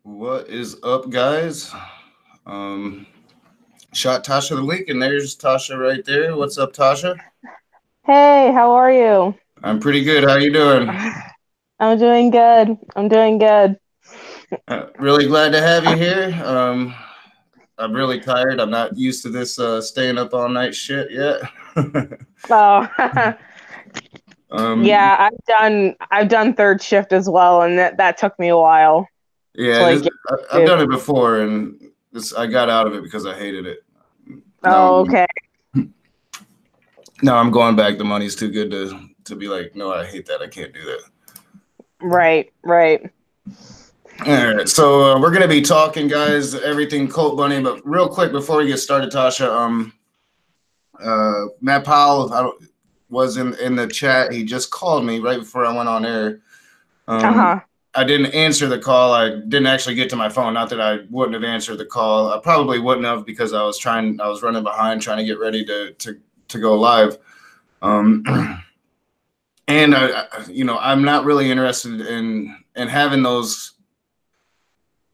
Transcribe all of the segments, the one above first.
What is up, guys? Um, Shot Tasha the link, and there's Tasha right there. What's up, Tasha? Hey, how are you? I'm pretty good. How you doing? I'm doing good. I'm doing good. Really glad to have you here. I'm really tired. I'm not used to this staying up all night shit yet. Oh, um, yeah, I've done third shift as well, and that took me a while to yeah, like get I've to. done it before, and I got out of it because I hated it. Now Oh, I'm okay. now I'm going back. The money's too good to be like, no, I hate that. I can't do that. Right, right. All right, so we're gonna be talking, guys, everything Cult Bunny. But real quick before we get started, Tasha, Matt Powell was in the chat. He just called me right before I went on air. Uh-huh. I didn't answer the call. I didn't actually get to my phone. Not that I wouldn't have answered the call. I probably wouldn't have because I was running behind, trying to get ready to go live. Um, and I'm not really interested in having those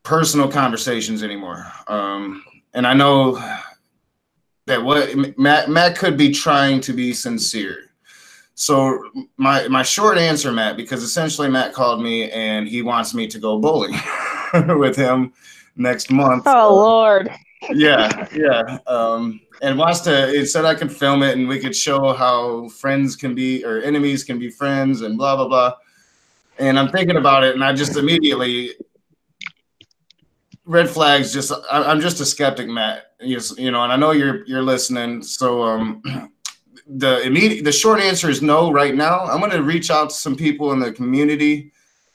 personal conversations anymore. And I know that what Matt could be trying to be sincere. So my short answer, Matt, because essentially Matt called me and he wants me to go bowling with him next month. Oh, Lord. Yeah. And wants to. It said I could film it and we could show how friends can be or enemies can be friends and blah blah blah. And I'm thinking about it, and I just immediately red flags. I'm just a skeptic, Matt. And I know you're listening. So the short answer is no right now. I'm going to reach out to some people in the community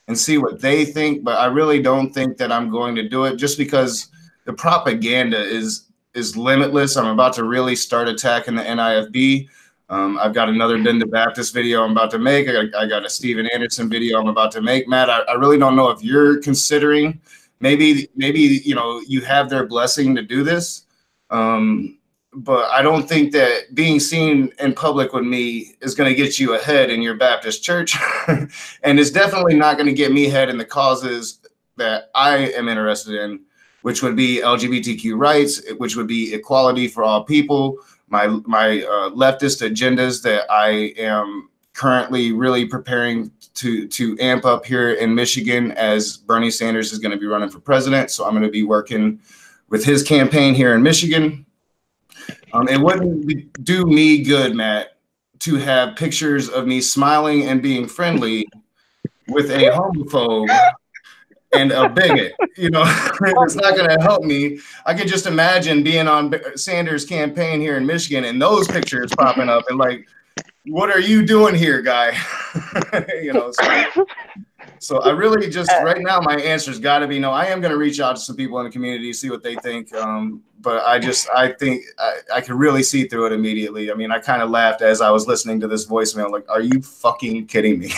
and see what they think, but I really don't think that I'm going to do it just because the propaganda is limitless. I'm about to really start attacking the NIFB. I've got another Ben the Baptist video I'm about to make. I got a Steven Anderson video I'm about to make. Matt, I really don't know if you're considering maybe you have their blessing to do this. But I don't think that being seen in public with me is going to get you ahead in your Baptist church. And it's definitely not going to get me ahead in the causes that I am interested in, which would be LGBTQ rights, which would be equality for all people, my leftist agendas that I am currently really preparing to amp up here in Michigan as Bernie Sanders is going to be running for president. So I'm going to be working with his campaign here in Michigan. It wouldn't do me good, Matt, to have pictures of me smiling and being friendly with a homophobe and a bigot. It's not going to help me. I can just imagine being on Sanders' campaign here in Michigan and those pictures popping up and like, what are you doing here, guy? So I really just right now my answer's got to be no. I am going to reach out to some people in the community, see what they think. But I think I could really see through it immediately. I mean, I kind of laughed as I was listening to this voicemail. Like, are you fucking kidding me?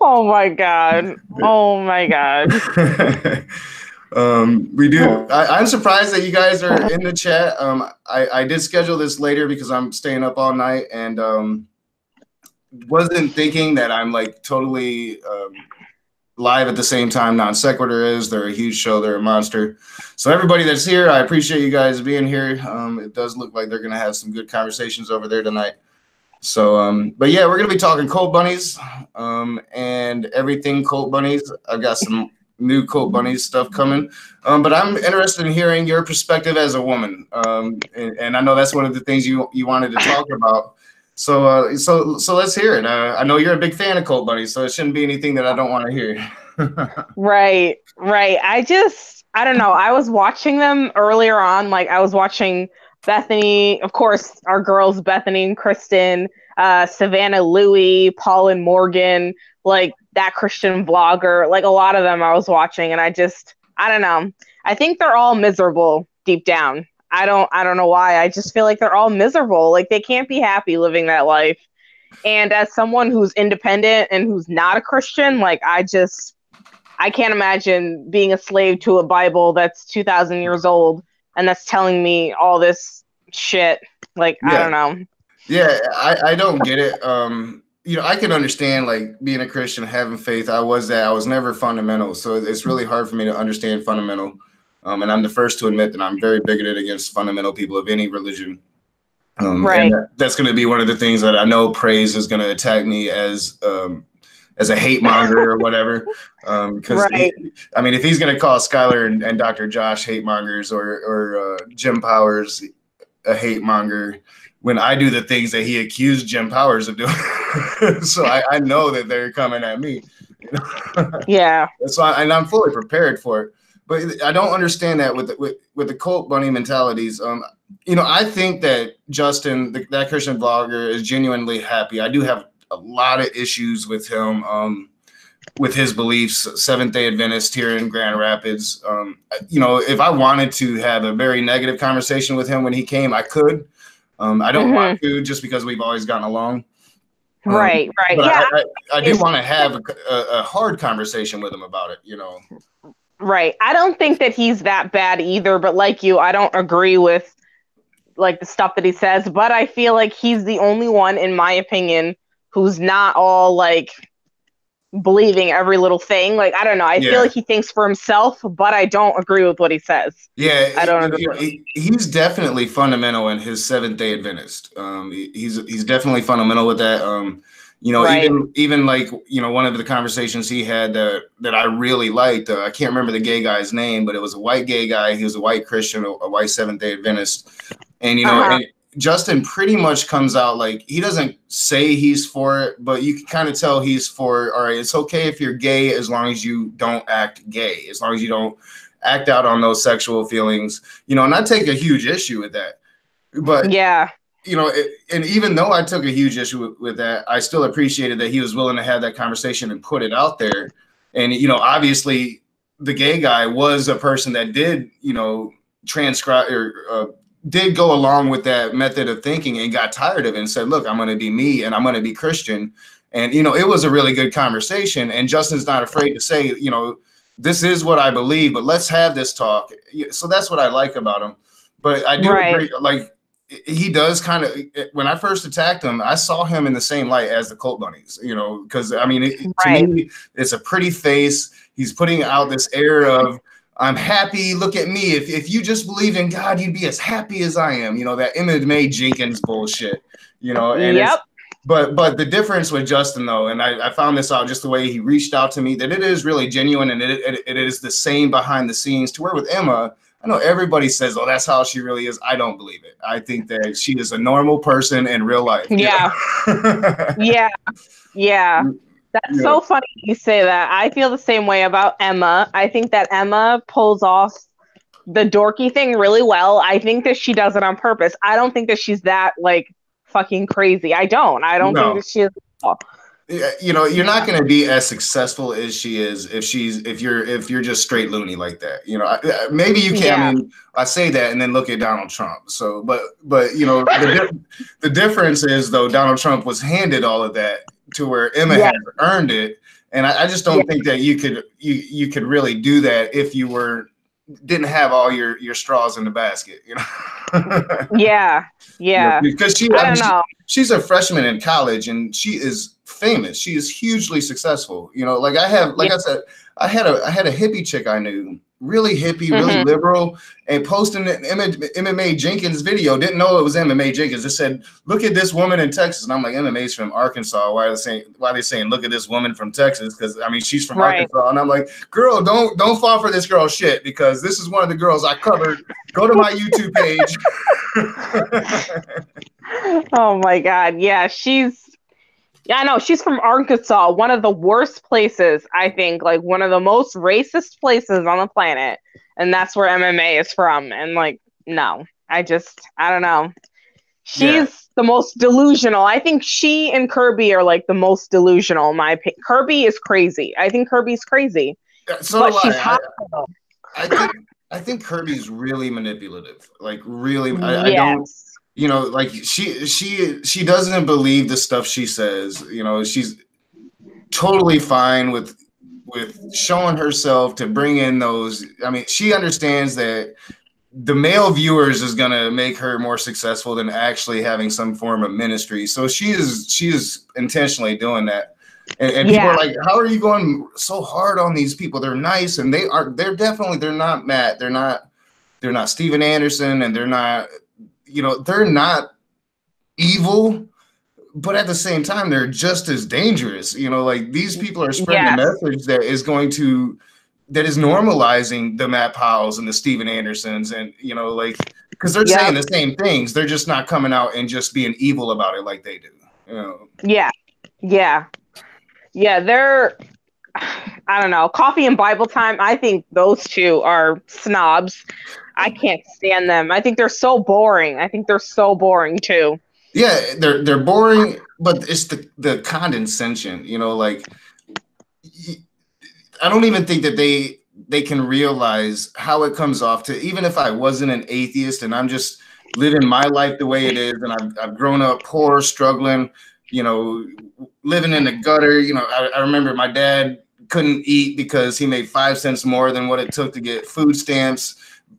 Oh my God. Oh my God. We do. I'm surprised that you guys are in the chat. I did schedule this later because I'm staying up all night and wasn't thinking that I'm like totally live at the same time Non Sequitur is. They're a huge show. They're a monster. So everybody that's here, I appreciate you guys being here. It does look like they're going to have some good conversations over there tonight. So, but yeah, we're going to be talking Cult Bunnies and everything Cult Bunnies. I've got some new Cult Bunnies stuff coming. But I'm interested in hearing your perspective as a woman. And I know that's one of the things you wanted to talk about. So let's hear it. I know you're a big fan of Cult Bunnies, so it shouldn't be anything that I don't want to hear. Right, right. I don't know. I was watching them earlier on. Like, I was watching Bethany, of course, our girls, Bethany and Kristen, Savannah Louie, Paul and Morgan, like that Christian vlogger, like a lot of them I was watching. And I don't know. I think they're all miserable deep down. I don't know why. I just feel like they're all miserable. Like they can't be happy living that life. And as someone who's independent and who's not a Christian, like I can't imagine being a slave to a Bible that's 2,000 years old and that's telling me all this shit. Like, Yeah. I don't know. Yeah, I don't get it. I can understand like being a Christian, having faith. I was that. I was never fundamental, so it's really hard for me to understand fundamental. And I'm the first to admit that I'm very bigoted against fundamental people of any religion. And that's going to be one of the things that I know Praise is going to attack me as a hate monger or whatever. Because I mean, if he's going to call Skylar and Dr. Josh hate mongers or Jim Powers a hate monger, when I do the things that he accused Jim Powers of doing, so I know that they're coming at me. Yeah. So and I'm fully prepared for it. But I don't understand that with the cult bunny mentalities. I think that Justin, that Christian vlogger, is genuinely happy. I do have a lot of issues with him, with his beliefs. Seventh-day Adventist here in Grand Rapids. If I wanted to have a very negative conversation with him when he came, I could. I don't want to, just because we've always gotten along. Right. But yeah, I do want to have a hard conversation with him about it. Right. I don't think that he's that bad either, but like you, I don't agree with like the stuff that he says, but I feel like he's the only one, in my opinion, who's not all like believing every little thing. Like, I don't know. I feel like he thinks for himself, but I don't agree with what he says. Yeah, I don't agree. He's definitely fundamental in his Seventh-day Adventist. He's definitely fundamental with that. Even like, one of the conversations he had that I really liked, I can't remember the gay guy's name, but it was a white gay guy. He was a white Christian, a white Seventh-day Adventist. And, and Justin pretty much comes out like, he doesn't say he's for it, but you can kind of tell he's for, all right, it's okay if you're gay as long as you don't act gay, as long as you don't act out on those sexual feelings, and I take a huge issue with that. But yeah. And even though I took a huge issue with that, I still appreciated that he was willing to have that conversation and put it out there. And, obviously the gay guy was a person that did, transcribe or did go along with that method of thinking and got tired of it and said, look, I'm going to be me and I'm going to be Christian. And, it was a really good conversation. And Justin's not afraid to say, this is what I believe, but let's have this talk. So that's what I like about him. But I do agree, like, he does kind of, when I first attacked him, I saw him in the same light as the Cult Bunnies, because I mean, to me, it's a pretty face. He's putting out this air of, I'm happy. Look at me. If you just believed in God, you'd be as happy as I am. That MMA Jenkins bullshit, and but the difference with Justin though, and I found this out just the way he reached out to me, that it is really genuine and it is the same behind the scenes, to where with Emma, I know everybody says, oh, that's how she really is. I don't believe it. I think that she is a normal person in real life. Yeah. Yeah. That's so funny you say that. I feel the same way about Emma. I think that Emma pulls off the dorky thing really well. I think that she does it on purpose. I don't think that she's that like fucking crazy. I don't think that she is. You're not going to be as successful as she is if you're just straight loony like that. Maybe you can. I mean, I say that and then look at Donald Trump. So, but the difference is though, Donald Trump was handed all of that to where Emma has earned it, and I just don't think that you could really do that if you didn't have all your straws in the basket. Because she's a freshman in college and she is famous. She is hugely successful. Like I said, I had a hippie chick I knew, really hippie, really liberal, and posting an MMA Jenkins video. Didn't know it was MMA Jenkins. It said, "Look at this woman in Texas," and I'm like, "MMA's from Arkansas. Why are they saying look at this woman from Texas? Because I mean, she's from Arkansas." And I'm like, "Girl, don't fall for this girl shit, because this is one of the girls I covered. Go to my YouTube page." Oh my God! Yeah, I know she's from Arkansas, one of the worst places, I think, like one of the most racist places on the planet. And that's where MMA is from. And like, no, I don't know. She's the most delusional. I think she and Kirby are like the most delusional, in my opinion. Kirby is crazy. I think Kirby's crazy. So but she's hot. I think Kirby's really manipulative. Like really, I don't. Like she doesn't believe the stuff she says. She's totally fine with showing herself to bring in those. I mean, she understands that the male viewers is going to make her more successful than actually having some form of ministry. So she is intentionally doing that. And people are like, how are you going so hard on these people? They're nice, and they're not Matt. They're not Steven Anderson, and they're not, they're not evil, but at the same time, they're just as dangerous. Like these people are spreading a message that is normalizing the Matt Powells and the Steven Andersons, and because they're saying the same things. They're just not coming out and just being evil about it like they do. They're, I don't know, Coffee and Bible Time. I think those two are snobs. I can't stand them. I think they're so boring. I think they're so boring too. Yeah, they're boring, but it's the condescension, like I don't even think that they can realize how it comes off to, even if I wasn't an atheist and I'm just living my life the way it is, and I've grown up poor, struggling, living in the gutter. I remember my dad couldn't eat because he made 5 cents more than what it took to get food stamps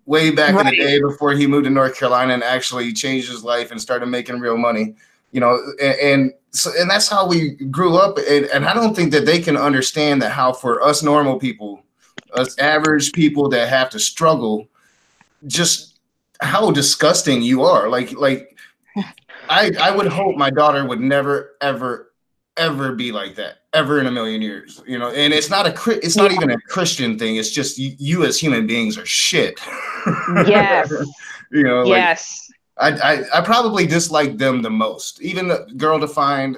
way back in the day before he moved to North Carolina and actually changed his life and started making real money, and that's how we grew up. And I don't think that they can understand that how for us normal people, us average people that have to struggle, just how disgusting you are. Like I would hope my daughter would never, ever be like that, ever in a million years, and it's not even a Christian thing. It's just you as human beings are shit. Yes. Yes. I probably dislike them the most. Even the Girl Defined,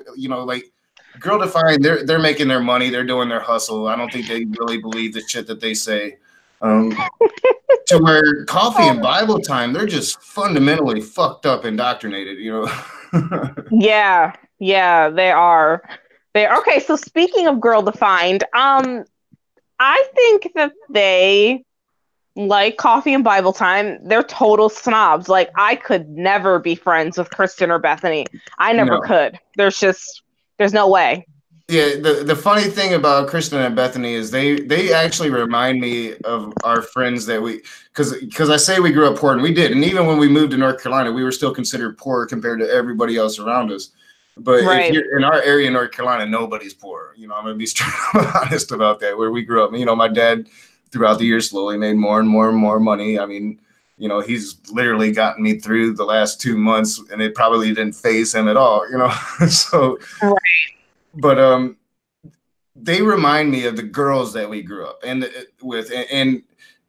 Girl Defined, they're making their money, they're doing their hustle. I don't think they really believe the shit that they say. To where Coffee and Bible Time, they're just fundamentally fucked up, indoctrinated, Yeah, they are. Okay, so speaking of Girl Defined, I think that they, like Coffee and Bible Time, they're total snobs. Like, I could never be friends with Kristen or Bethany. I never could. There's no way. Yeah, the funny thing about Kristen and Bethany is they actually remind me of our friends that because I say we grew up poor, and we did. And even when we moved to North Carolina, we were still considered poor compared to everybody else around us. But if you're in our area in North Carolina, nobody's poor. I'm going to be straight up honest about that, where we grew up. My dad throughout the years slowly made more and more and more money. I mean, he's literally gotten me through the last 2 months, and it probably didn't faze him at all, so. But they remind me of the girls that we grew up with. And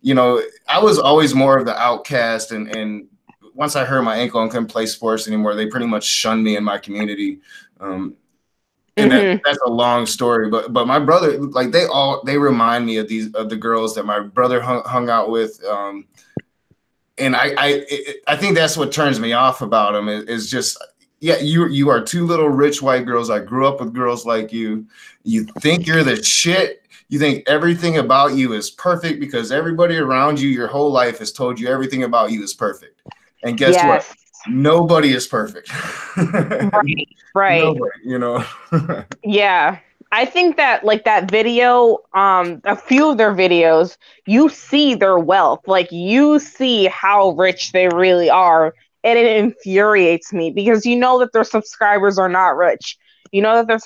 I was always more of the outcast. And once I hurt my ankle and couldn't play sports anymore, they pretty much shunned me in my community. And that's a long story. But my brother, like they remind me of the girls that my brother hung out with. And I think that's what turns me off about them is just. Yeah, you are two little rich white girls. I grew up with girls like you. You think you're the shit. You think everything about you is perfect because everybody around you your whole life has told you everything about you is perfect. And guess what? Nobody is perfect. Right. Nobody, Yeah. I think that like that video, a few of their videos, you see their wealth. Like you see how rich they really are. And it infuriates me because that their subscribers are not rich. That their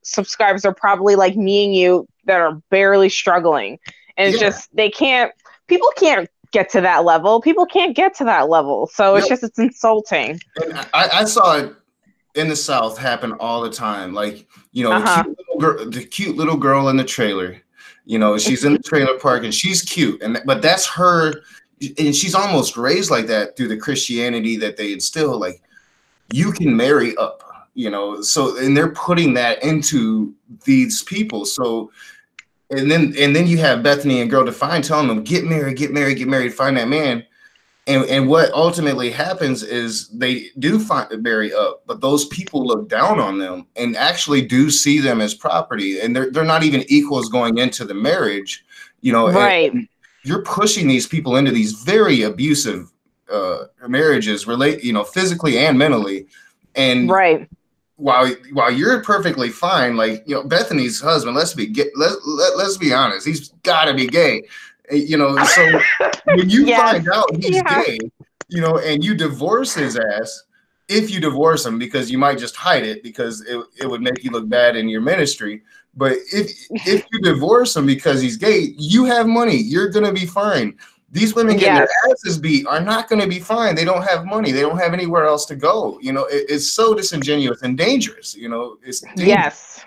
subscribers are probably like me and you that are barely struggling. And it's just, people can't get to that level. People can't get to that level. So it's insulting. And I saw it in the South happen all the time. Like, the cute little girl in the trailer, she's in the trailer park and she's cute. But that's her. And she's almost raised like that through the Christianity that they instill. Like, you can marry up, so, and they're putting that into these people. So, and then you have Bethany and Girl Defined telling them, get married, find that man. And what ultimately happens is they do marry up, but those people look down on them and actually do see them as property. And they're not even equals going into the marriage, Right. And you're pushing these people into these very abusive marriages, physically and mentally. And while you're perfectly fine, like Bethany's husband, let's be honest, he's got to be gay. You know, so when you Yes. find out he's Yeah. gay, you know, and you divorce his ass, if you divorce him, because you might just hide it because it would make you look bad in your ministry. But if you divorce him because he's gay, you have money. You're gonna be fine. These women getting Yes. their asses beat are not going to be fine. They don't have money. They don't have anywhere else to go. You know, it's so disingenuous and dangerous. You know, it's dangerous. Yes.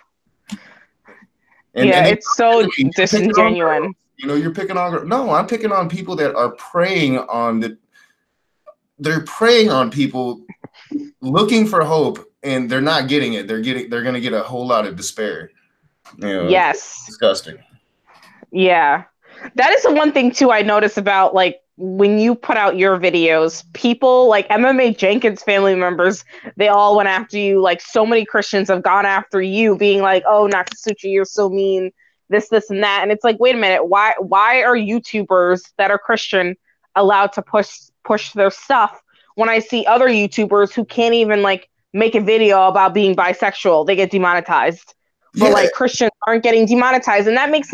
And it's so disingenuous. You know, you're picking on. No, I'm picking on people that are preying on the. They're preying on people looking for hope, and they're not getting it. They're going to get a whole lot of despair. You know, yes. It's disgusting. Yeah. That is the one thing too I notice about like when you put out your videos, people like MMA Jenkins family members, they all went after you. Like so many Christians have gone after you, being like, "Oh, Nakasuchi, you're so mean." This, and that, and it's like, wait a minute, why are YouTubers that are Christian allowed to push their stuff when I see other YouTubers who can't even like make a video about being bisexual, they get demonetized? But like Christians aren't getting demonetized, and that makes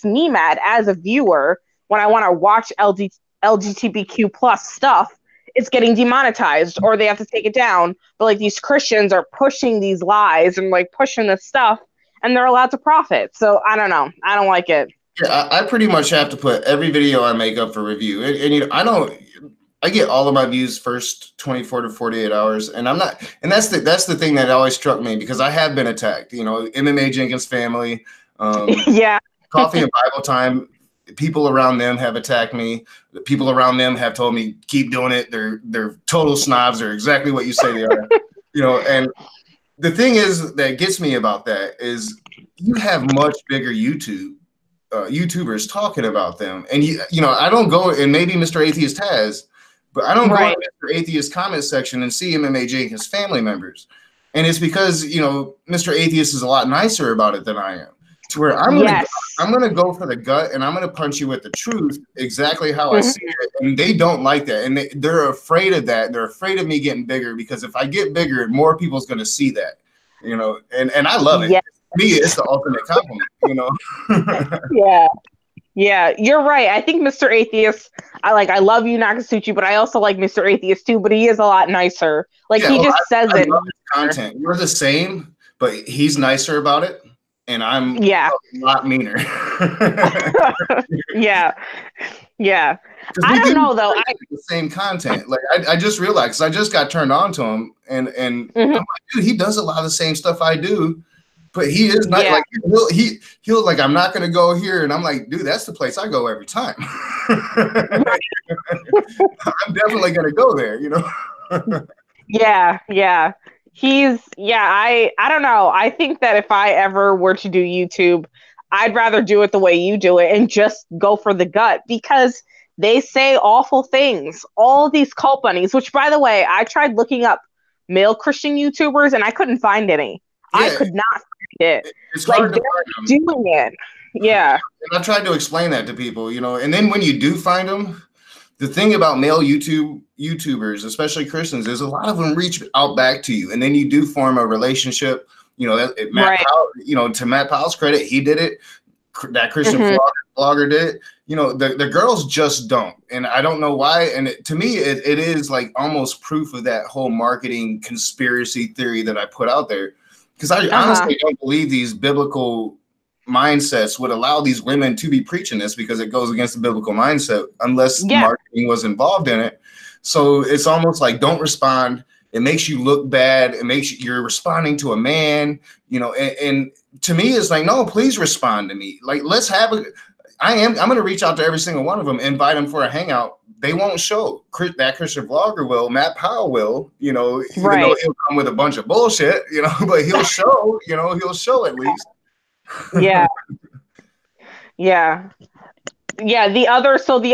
me mad as a viewer when I want to watch LGBTQ plus stuff. It's getting demonetized, or they have to take it down. But like these Christians are pushing these lies and like pushing this stuff, and they're allowed to profit. So I don't know. I don't like it. Yeah, I pretty much have to put every video I make up for review, and you know, I get all of my views first 24 to 48 hours, and I'm not, and that's the thing that always struck me because I have been attacked. You know, MMA Jenkins family, yeah, Coffee and Bible Time, people around them have attacked me. The people around them have told me keep doing it. They're total snobs. They're exactly what you say they are. You know, and the thing is that gets me about that is you have much bigger YouTubers talking about them, and you know, I don't go, and maybe Mr. Atheist has. But I don't go to Mr. Atheist comment section and see MMA Jenkins family members. And it's because, you know, Mr. Atheist is a lot nicer about it than I am. To where I'm gonna go for the gut and I'm gonna punch you with the truth exactly how I see it. And they don't like that. And they're afraid of that. They're afraid of me getting bigger because if I get bigger, more people's gonna see that. You know, and I love it. Yes. To me, it's the ultimate compliment, you know. Yeah. Yeah, you're right. I think Mr. Atheist, I love you, Nakasuchi, but I also like Mr. Atheist too, but he is a lot nicer. Like he just says I it. love his content. We're the same, but he's nicer about it, and I'm a lot meaner. Yeah. I don't know though. The same content. Like I just realized 'cause I just got turned on to him, and I'm like, dude, he does a lot of the same stuff I do. But he is not like he'll like I'm not gonna go here, and I'm like, dude, that's the place I go every time. I'm definitely gonna go there, you know. Yeah. I don't know. I think that if I ever were to do YouTube, I'd rather do it the way you do it and just go for the gut because they say awful things. All these cult bunnies, which by the way, I tried looking up male Christian YouTubers and I couldn't find any. I could not find it. It's hard to find them. Doing it. Yeah. And I tried to explain that to people, you know, and then when you do find them, the thing about male YouTubers, especially Christians, is a lot of them reach out back to you, and then you do form a relationship. You know, Powell, you know, to Matt Powell's credit, he did it. That Christian blogger did it. You know, the girls just don't, and I don't know why. And to me, it is like almost proof of that whole marketing conspiracy theory that I put out there. Because I honestly don't believe these biblical mindsets would allow these women to be preaching this because it goes against the biblical mindset unless marketing was involved in it. So it's almost like don't respond. It makes you look bad. It makes you're responding to a man, you know, and to me, it's like, no, please respond to me. Like, let's have I'm going to reach out to every single one of them, invite them for a hangout. They won't show. That Christian vlogger will. Matt Powell will, you know, even though he'll come with a bunch of bullshit, you know, but he'll show, you know, he'll show at least. Yeah. The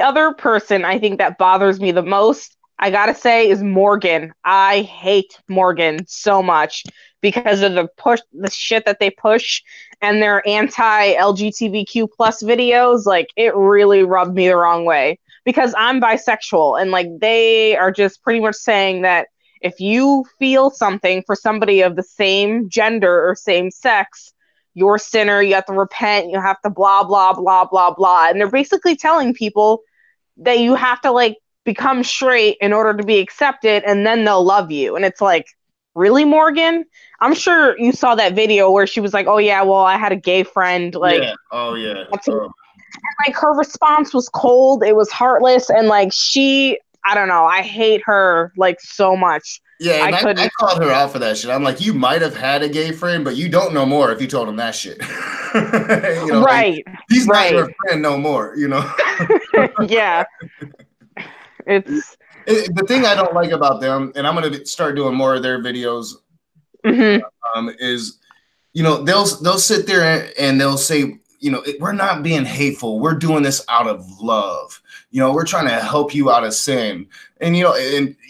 other person I think that bothers me the most, I gotta say, is Morgan. I hate Morgan so much because of the shit that they push and their anti-LGBTQ plus videos. Like, it really rubbed me the wrong way because I'm bisexual, and like they are just pretty much saying that if you feel something for somebody of the same gender or same sex, you're a sinner, you have to repent, you have to blah, blah, blah, blah, blah. And they're basically telling people that you have to like become straight in order to be accepted, and then they'll love you. And it's like, really, Morgan? I'm sure you saw that video where she was like, oh yeah, well, I had a gay friend. Like, yeah. Oh yeah. like her response was cold, it was heartless, and like I don't know, I hate her like so much. Yeah, and I called her out for that shit. I'm like, you might have had a gay friend, but you don't know more if you told him that shit. You know, right. Like, he's not your friend no more, you know? Yeah. The thing I don't like about them, and I'm going to start doing more of their videos, is, you know, they'll sit there and they'll say, you know, we're not being hateful. We're doing this out of love. You know, we're trying to help you out of sin. And, you know,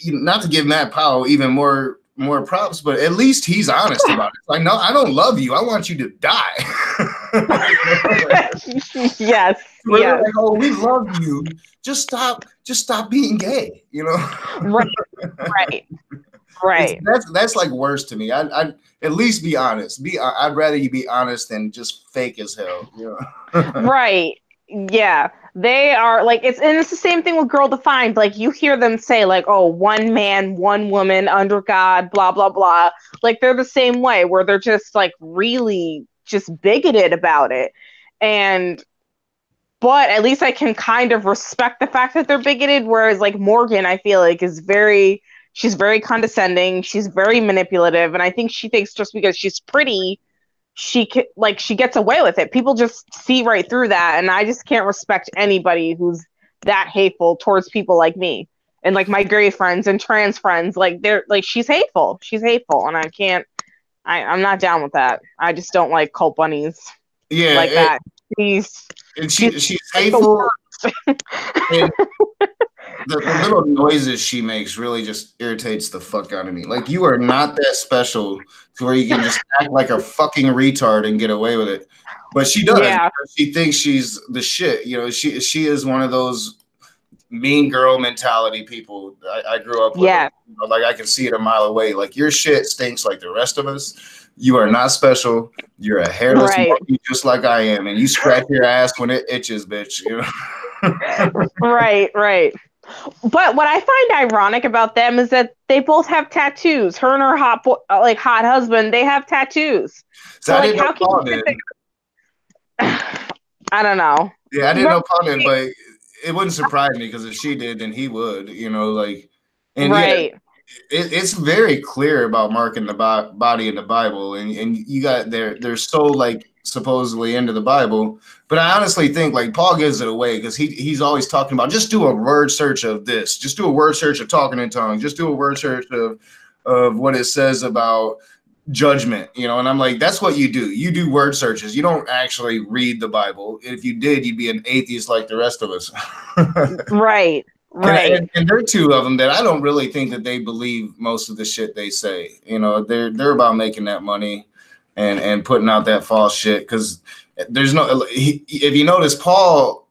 not to give Matt Powell even more props, but at least he's honest about it. Like, no, I don't love you. I want you to die. Yes. Yes. Like, oh, we love you. Just stop being gay, you know? Right. That's like worse to me. I'd at least be honest. I'd rather you be honest than just fake as hell, you know? Right. Yeah. They are like, it's the same thing with Girl Defined. Like, you hear them say like, oh, one man, one woman under God, blah, blah, blah. Like, they're the same way, where they're just like really just bigoted about it. But at least I can kind of respect the fact that they're bigoted. Whereas like Morgan, I feel like she's very condescending. She's very manipulative. And I think she thinks just because she's pretty, she gets away with it. People just see right through that. And I just can't respect anybody who's that hateful towards people like me and like my gay friends and trans friends. Like, they're like, she's hateful. And I'm not down with that. I just don't like cult bunnies. Yeah. Like that. She's hateful. And the little noises she makes really just irritates the fuck out of me. Like, you are not that special to where you can just act like a fucking retard and get away with it. But she does. Yeah. She thinks she's the shit. You know, she is one of those mean girl mentality people I grew up with. Yeah. You know, like, I can see it a mile away. Like, your shit stinks like the rest of us. You are not special. You're a hairless monkey just like I am, and you scratch your ass when it itches, bitch. You know? Right. But what I find ironic about them is that they both have tattoos. Her and her hot husband, they have tattoos. So like, how can you think I don't know. Yeah, I didn't know Paul did, but it wouldn't surprise me, because if she did, then he would. You know, like, and right. Yeah, it's very clear about marking the body in the Bible, and you got they're so like supposedly into the Bible, but I honestly think like Paul gives it away, because he's always talking about, just do a word search of this, just do a word search of talking in tongues, just do a word search of what it says about judgment, you know. And I'm like, that's what you do word searches. You don't actually read the Bible. If you did, you'd be an atheist like the rest of us. Right. And there are two of them that I don't really think that they believe most of the shit they say. You know, they're about making that money and putting out that false shit, because there's no. If you notice, Paul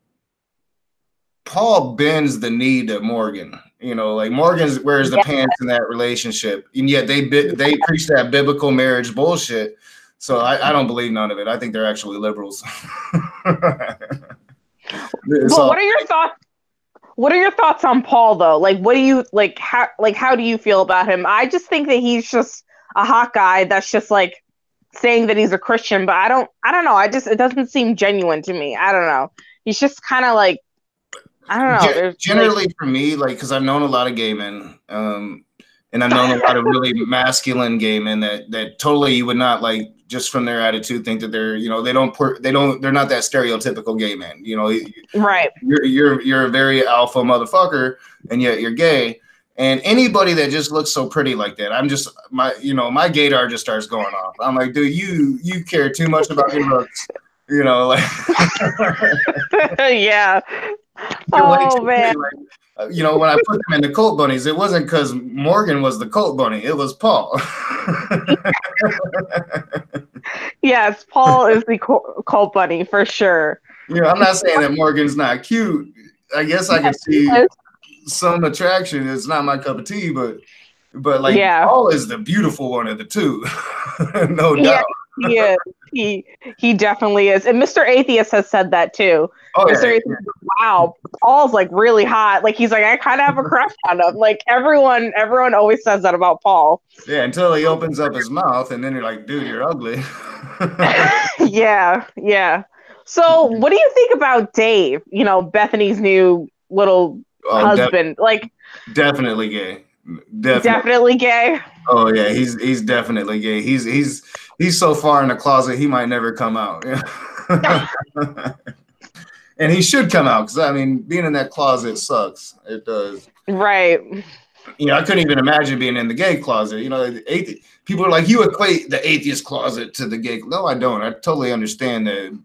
bends the knee to Morgan. You know, like, Morgan wears the pants in that relationship, and yet they preach that biblical marriage bullshit. So I don't believe none of it. I think they're actually liberals. But what are your thoughts? What are your thoughts on Paul, though? Like, what do you like? How do you feel about him? I just think that he's just a hot guy that's just like saying that he's a Christian, but I don't know. It doesn't seem genuine to me. I don't know. He's just kind of like, I don't know. Generally, like, for me, like, because I've known a lot of gay men, and I've known a lot of really masculine gay men that totally you would not, like, just from their attitude, think that they're, you know, they're not that stereotypical gay man. You know, right? You're a very alpha motherfucker, and yet you're gay. And anybody that just looks so pretty like that, my gaydar just starts going off. I'm like, dude, you care too much about your looks. You know, like, yeah. Oh man. Like, you know, when I put them in the Cult Bunnies, it wasn't because Morgan was the Cult Bunny. It was Paul. Yes, Paul is the Cult Bunny for sure. You know, I'm not saying that Morgan's not cute. I guess I can see some attraction. It's not my cup of tea, but like, Paul is the beautiful one of the two. No doubt. He is. He definitely is. And Mr. Atheist has said that too. Oh Mr. yeah, Atheist, wow, Paul's like really hot. Like he's like, I kind of have a crush on him. Like everyone always says that about Paul. yeah. Until he opens up his mouth, and then you're like, dude, you're ugly. Yeah, yeah. So what do you think about Dave? You know, Bethany's new little Oh, husband. Like definitely gay. definitely gay. Oh yeah, he's definitely gay. He's so far in the closet he might never come out. And he should come out because I mean, being in that closet sucks. It does. Right. You know, I couldn't even imagine being in the gay closet. You know, people are like, you equate the atheist closet to the gay. No, I don't. I totally understand that.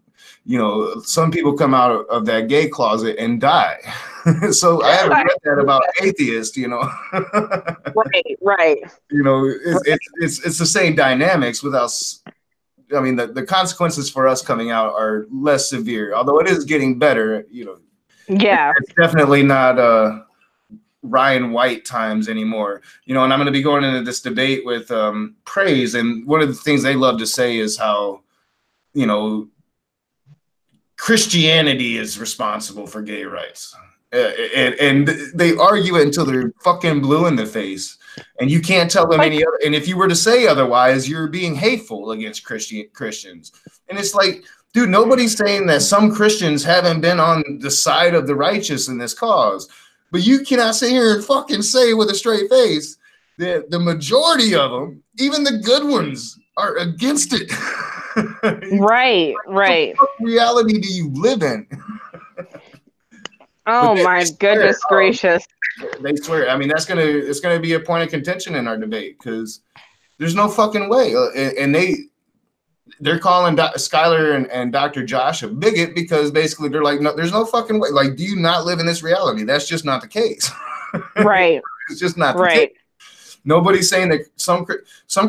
You know, some people come out of that gay closet and die. So I haven't read that about atheists. You know. Right. You know, it's the same dynamics without. I mean, the consequences for us coming out are less severe, although it is getting better. You know, yeah, it's definitely not Ryan White times anymore. You know, and I'm going to be going into this debate with Praise, and one of the things they love to say is how, you know, Christianity is responsible for gay rights, and they argue it until they're fucking blue in the face. And you can't tell them any other. And if you were to say otherwise, you're being hateful against Christians. And it's like, dude, nobody's saying that some Christians haven't been on the side of the righteous in this cause. But you cannot sit here and fucking say with a straight face that the majority of them, even the good ones, are against it. Right. What reality do you live in? Oh my goodness gracious. They swear. I mean, it's gonna be a point of contention in our debate because there's no fucking way. And they're calling Skylar and Dr. Josh a bigot because basically they're like, no, there's no fucking way. Like, do you not live in this reality? That's just not the case. Right. It's just not the case. Nobody's saying that some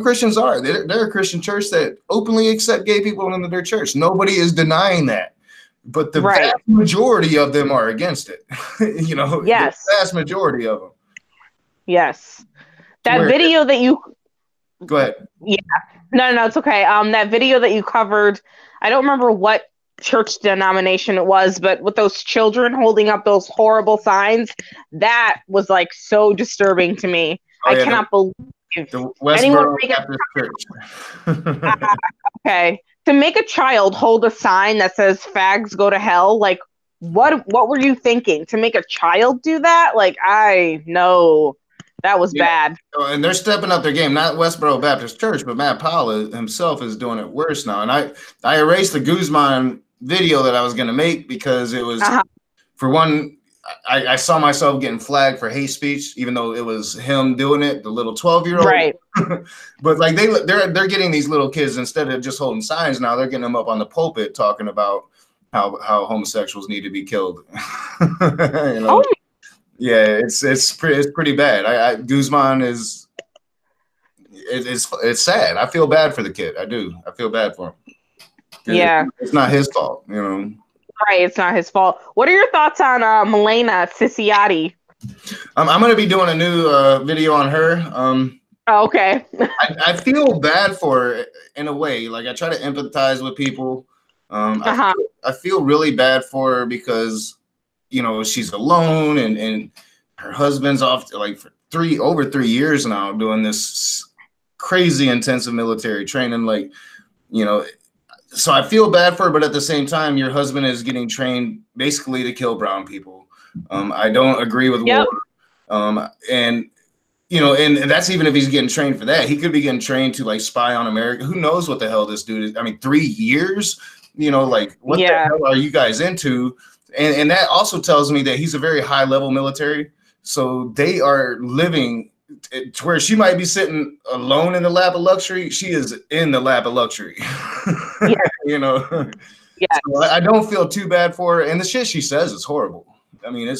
Christians are. They're a Christian church that openly accept gay people into their church. Nobody is denying that. But the vast majority of them are against it. You know, yes. The vast majority of them. Yes. That video that you go ahead. Yeah. No, it's okay. That video that you covered, I don't remember what church denomination it was, but with those children holding up those horrible signs, that was like so disturbing to me. I cannot believe anyone make okay. To make a child hold a sign that says fags go to hell, like what were you thinking? To make a child do that? Like, I know that was bad. And they're stepping up their game, not Westboro Baptist Church, but Matt Powell himself is doing it worse now. And I erased the Guzman video that I was going to make because it was, for one, I saw myself getting flagged for hate speech, even though it was him doing it, the little 12-year-old. Right. But like they're getting these little kids, instead of just holding signs now, they're getting them up on the pulpit talking about how homosexuals need to be killed. You know? Yeah, it's pretty bad. Guzman is it's sad. I feel bad for the kid. I do. I feel bad for him. Yeah. It's not his fault, you know. Right, it's not his fault. What are your thoughts on Milena Ciciotti? I'm going to be doing a new video on her. Okay. I feel bad for her in a way. Like, I try to empathize with people. I feel really bad for her because, you know, she's alone and her husband's off like for over 3 years now doing this crazy intensive military training. Like, you know, so I feel bad for her, but at the same time, your husband is getting trained basically to kill brown people. I don't agree with war. And, you know, and that's even if he's getting trained for that. He could be getting trained to like spy on America. Who knows what the hell this dude is? I mean, 3 years, you know, like what the hell are you guys into? And that also tells me that he's a very high level military. So they are living to where she might be sitting alone in the lap of luxury. She is in the lap of luxury. You know, so I don't feel too bad for her. And the shit she says is horrible. I mean,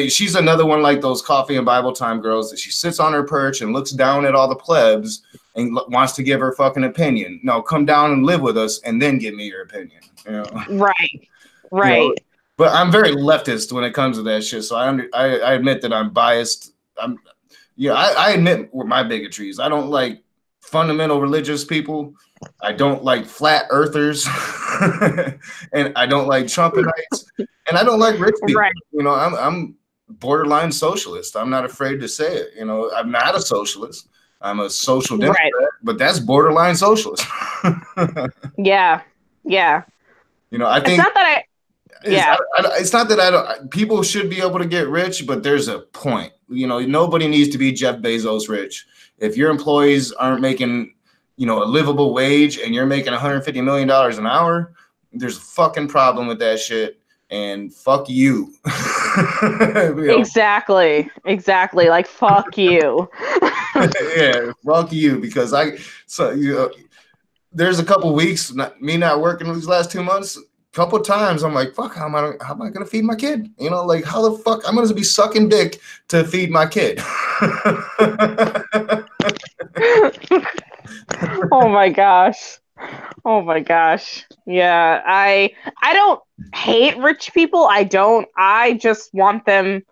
she's another one like those coffee and Bible time girls that she sits on her perch and looks down at all the plebs and wants to give her fucking opinion. No, come down and live with us and then give me your opinion. You know? Right. You know, but I'm very leftist when it comes to that shit. So I admit that I'm biased. I admit my bigotries. I don't like fundamental religious people. I don't like flat earthers, and I don't like Trumpetites, and I don't like rich people. Right. You know, I'm borderline socialist. I'm not afraid to say it. You know, I'm not a socialist. I'm a social democrat, Right. but that's borderline socialist. Yeah. Yeah. You know, I It's think not that I yeah. it's not that I don't. People should be able to get rich, but there's a point. You know, nobody needs to be Jeff Bezos rich. If your employees aren't making, you know, a livable wage and you're making $150 million an hour, there's a fucking problem with that shit. And fuck you. You know? Exactly. Exactly. Like fuck you. Yeah, fuck you, because there's a couple weeks me not working these last 2 months. Couple times I'm like, fuck, how am I gonna feed my kid? You know, like how the fuck I'm gonna be sucking dick to feed my kid? Oh my gosh. Oh my gosh. Yeah, I don't hate rich people. I just want them,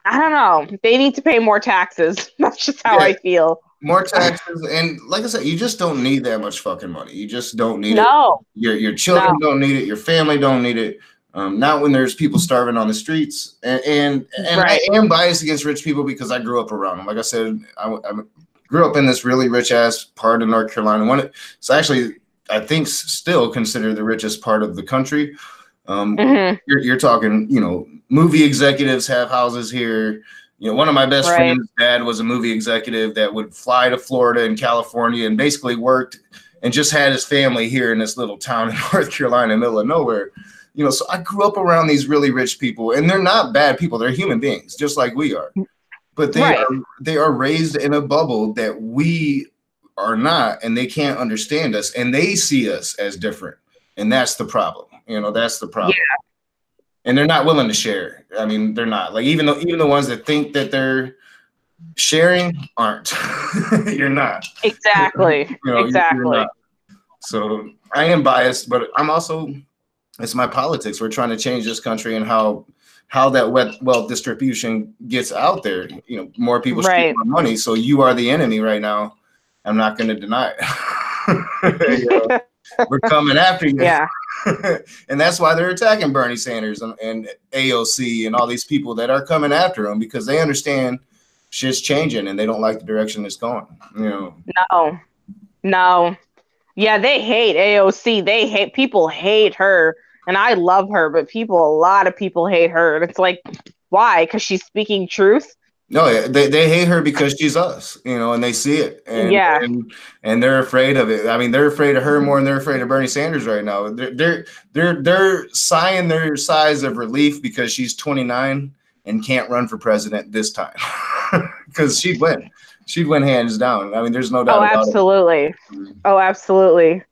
I don't know. They need to pay more taxes. That's just how Yeah, I feel. more taxes, and like I said, you just don't need that much fucking money. You just don't need it. No. Your No. children don't need it. Your family don't need it. Not when there's people starving on the streets. And Right. I am biased against rich people because I grew up around them. Like I said, I grew up in this really rich ass part of North Carolina. It's actually, I think, still considered the richest part of the country. Mm-hmm. You're talking, you know, movie executives have houses here. You know, one of my best Right. friends' dad was a movie executive that would fly to Florida and California and basically worked and just had his family here in this little town in North Carolina, in the middle of nowhere. You know, so I grew up around these really rich people, and they're not bad people. They're human beings, just like we are. But Right. they are raised in a bubble that we are not, and they can't understand us, and they see us as different, and that's the problem. You know, that's the problem. Yeah. And they're not willing to share. I mean, they're not, like, even the ones that think that they're sharing aren't. You're not. Exactly. You know, Exactly. you're not. So I am biased, but I'm also, it's my politics. We're trying to change this country and how that wealth distribution gets out there. You know, more people should Right. get more money. So you are the enemy right now. I'm not going to deny it. You know, we're coming after you. Yeah. And that's why they're attacking Bernie Sanders and AOC and all these people that are coming after him, because they understand shit's changing and they don't like the direction it's going. You know. No. No. Yeah, they hate AOC. People hate her, and I love her, but a lot of people hate her. And it's like, why? Because she's speaking truth. No, they hate her because she's us, you know, and they see it, and, Yeah. and they're afraid of it. I mean, they're afraid of her more than they're afraid of Bernie Sanders right now. They're sighing their sighs of relief because she's 29 and can't run for president this time, because she'd win hands down. I mean, there's no doubt about absolutely. it. Oh, absolutely.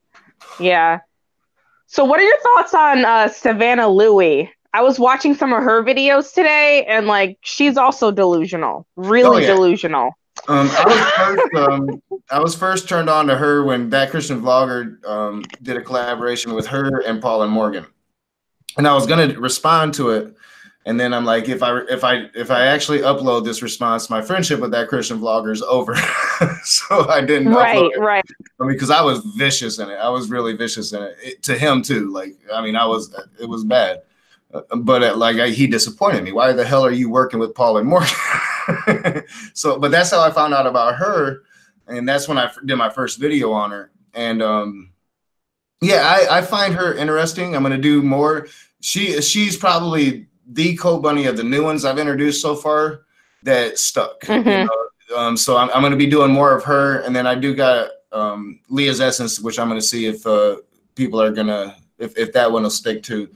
Yeah. So, what are your thoughts on Savannah Louie? I was watching some of her videos today, and like, she's also delusional, really delusional. I was first turned on to her when That Christian Vlogger did a collaboration with her and Paul and Morgan, and I was gonna respond to it, and then I'm like, if I actually upload this response, my friendship with That Christian Vlogger is over. So I didn't upload it. Right. I mean, because I was vicious in it. I was really vicious in it to him too. Like, I mean, it was bad. But he disappointed me. Why the hell are you working with Paul and Morgan? So, but that's how I found out about her, and that's when I did my first video on her. And yeah, I find her interesting. I'm gonna do more. She's probably the Cult Bunny of the new ones I've introduced so far that stuck. Mm-hmm. You know? So I'm gonna be doing more of her, and then I do got Leah's Essence, which I'm gonna see if people are gonna if that one will stick to.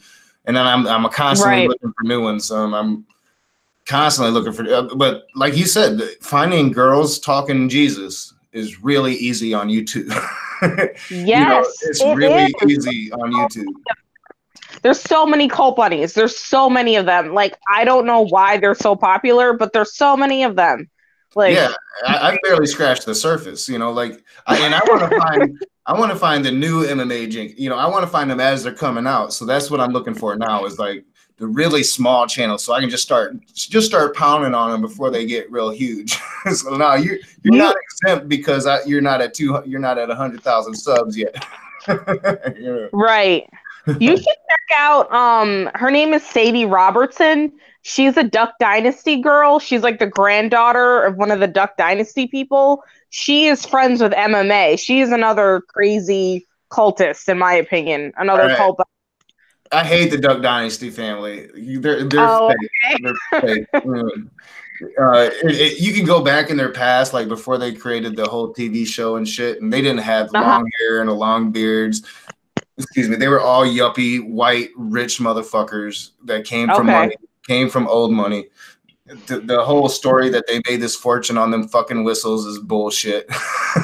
And then I'm constantly looking for new ones. I'm constantly looking for, but like you said, finding girls talking Jesus is really easy on YouTube. Yes, you know, it's really easy on YouTube. There's so many Cult Bunnies. There's so many of them. Like, I don't know why they're so popular, but there's so many of them. Like, yeah, I barely scratched the surface. You know, like, I want to find the new MMA jink. You know, I want to find them as they're coming out. So that's what I'm looking for now, is like the really small channels, so I can just start pounding on them before they get real huge. So now you're not exempt because you're not at 100,000 subs yet. Yeah. Right. You should check out her name is Sadie Robertson. She's a Duck Dynasty girl. She's like the granddaughter of one of the Duck Dynasty people. She is friends with MMA. She is another crazy cultist, in my opinion. Another cult. I hate the Duck Dynasty family. They're fake. Okay. They're fake. You can go back in their past, like before they created the whole TV show and shit, and they didn't have long hair and the long beards. Excuse me. They were all yuppie, white, rich motherfuckers that came from money, came from old money. The whole story that they made this fortune on them fucking whistles is bullshit.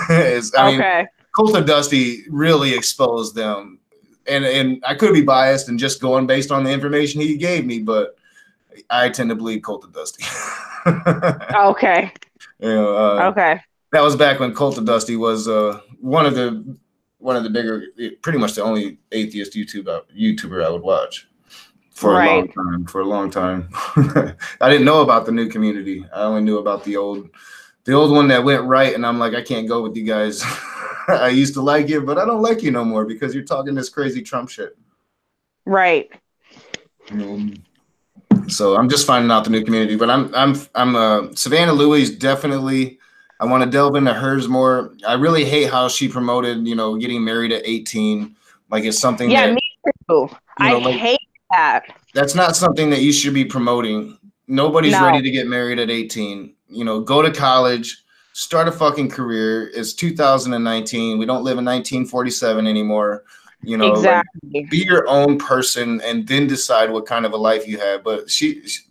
I mean, Cult of Dusty really exposed them. And I could be biased and just going based on the information he gave me, but I tend to believe Cult of Dusty. Okay. That was back when Cult of Dusty was one of the bigger, pretty much the only atheist YouTuber I would watch for a long time. I didn't know about the new community. I only knew about the old one that went right, and I'm like, I can't go with you guys. I used to like you, but I don't like you no more because you're talking this crazy Trump shit. Right. So I'm just finding out the new community, but I'm Savannah Louis definitely. I want to delve into hers more. I really hate how she promoted, getting married at 18. Like it's something that, me too. I hate that. That's not something that you should be promoting. Nobody's ready to get married at 18. Go to college, start a fucking career. It's 2019. We don't live in 1947 anymore. Exactly. Be your own person and then decide what kind of a life you have. But she's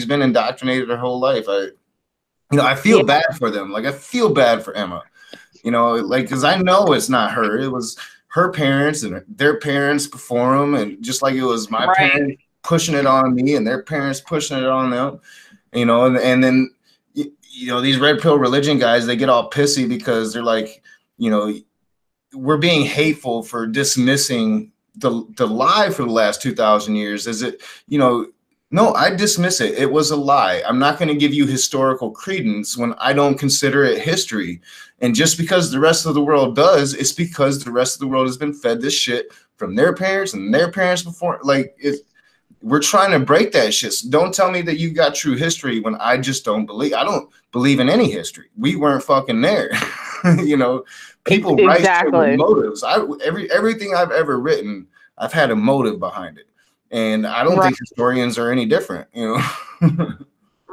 been indoctrinated her whole life. I feel bad for them. Like I feel bad for Emma, because I know it's not her. It was her parents and their parents before them. And just like it was my parents pushing it on me and their parents pushing it on them, and then, these red pill religion guys, they get all pissy because they're like, we're being hateful for dismissing the lie for the last 2,000 years. Is it, no, I dismiss it. It was a lie. I'm not going to give you historical credence when I don't consider it history. And just because the rest of the world does, it's because the rest of the world has been fed this shit from their parents and their parents before. We're trying to break that shit. So don't tell me that you got true history when I just don't believe. I don't believe in any history. We weren't fucking there. People write with motives. Everything I've ever written, I've had a motive behind it. And I don't think historians are any different,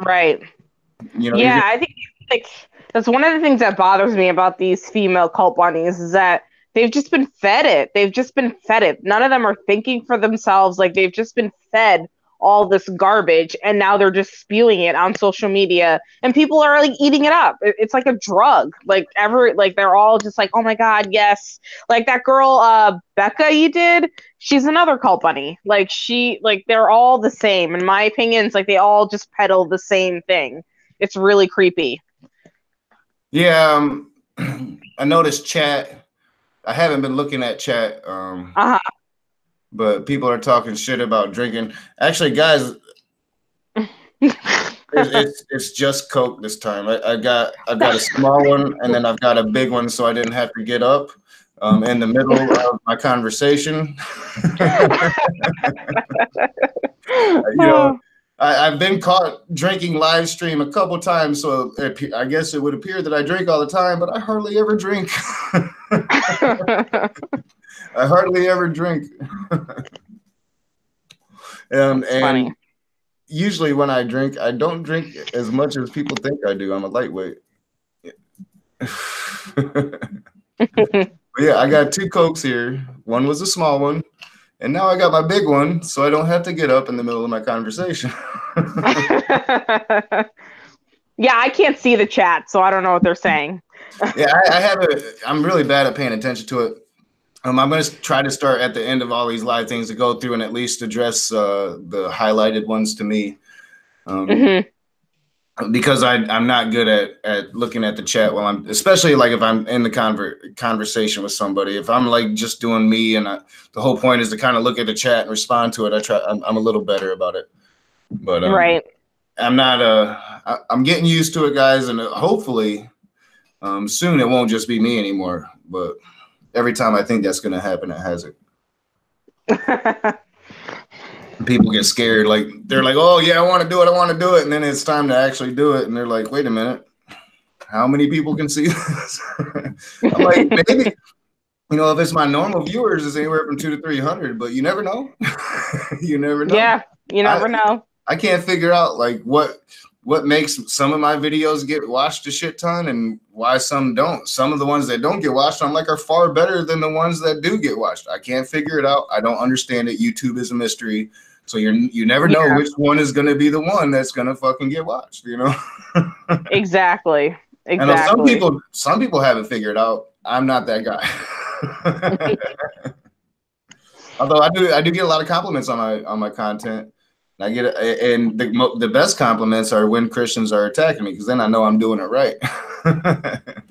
Right. I think that's one of the things that bothers me about these female cult bunnies is that they've just been fed it. They've just been fed it. None of them are thinking for themselves. Like they've just been fed all this garbage and now they're just spewing it on social media and people are like eating it up. It's like a drug. They're all just like, oh my God, yes. Like that girl, Becca you did, she's another cult bunny. They're all the same. In my opinion, it's like they all just peddle the same thing. It's really creepy. Yeah. I noticed chat. I haven't been looking at chat. But people are talking shit about drinking. Actually, guys, it's just Coke this time. I've got a small one and then I've got a big one, so I didn't have to get up in the middle of my conversation. I've been caught drinking live stream a couple times, so I guess it would appear that I drink all the time, but I hardly ever drink. I hardly ever drink. And funny. Usually when I drink, I don't drink as much as people think I do. I'm a lightweight. Yeah, I got 2 Cokes here. One was a small one. And now I got my big one, so I don't have to get up in the middle of my conversation. Yeah, I can't see the chat, so I don't know what they're saying. Yeah, I'm really bad at paying attention to it. I'm going to try to start at the end of all these live things to go through and at least address the highlighted ones to me. because I'm not good at looking at the chat while I'm, especially like if I'm in the conversation with somebody. If I'm like just doing me and the whole point is to kind of look at the chat and respond to it. I'm a little better about it, but Right. I'm not I'm getting used to it, guys, and hopefully soon it won't just be me anymore. But every time I think that's going to happen, it hasn't. People get scared, like they're like, "Oh yeah, I want to do it," and then it's time to actually do it, and they're like, "Wait a minute, how many people can see this?" I'm like, maybe, you know, if it's my normal viewers, it's anywhere from 200 to 300, but you never know. You never know. Yeah, you never know. I can't figure out like what makes some of my videos get watched a shit ton and why some don't. Some of the ones that don't get watched, I'm like, are far better than the ones that do get watched. I can't figure it out. I don't understand it. YouTube is a mystery. So you never know which one is going to be the one that's going to fucking get watched, you know? Exactly. I know some people haven't figured out. I'm not that guy. Although I do get a lot of compliments on my content. I get it, and the best compliments are when Christians are attacking me, because then I know I'm doing it right.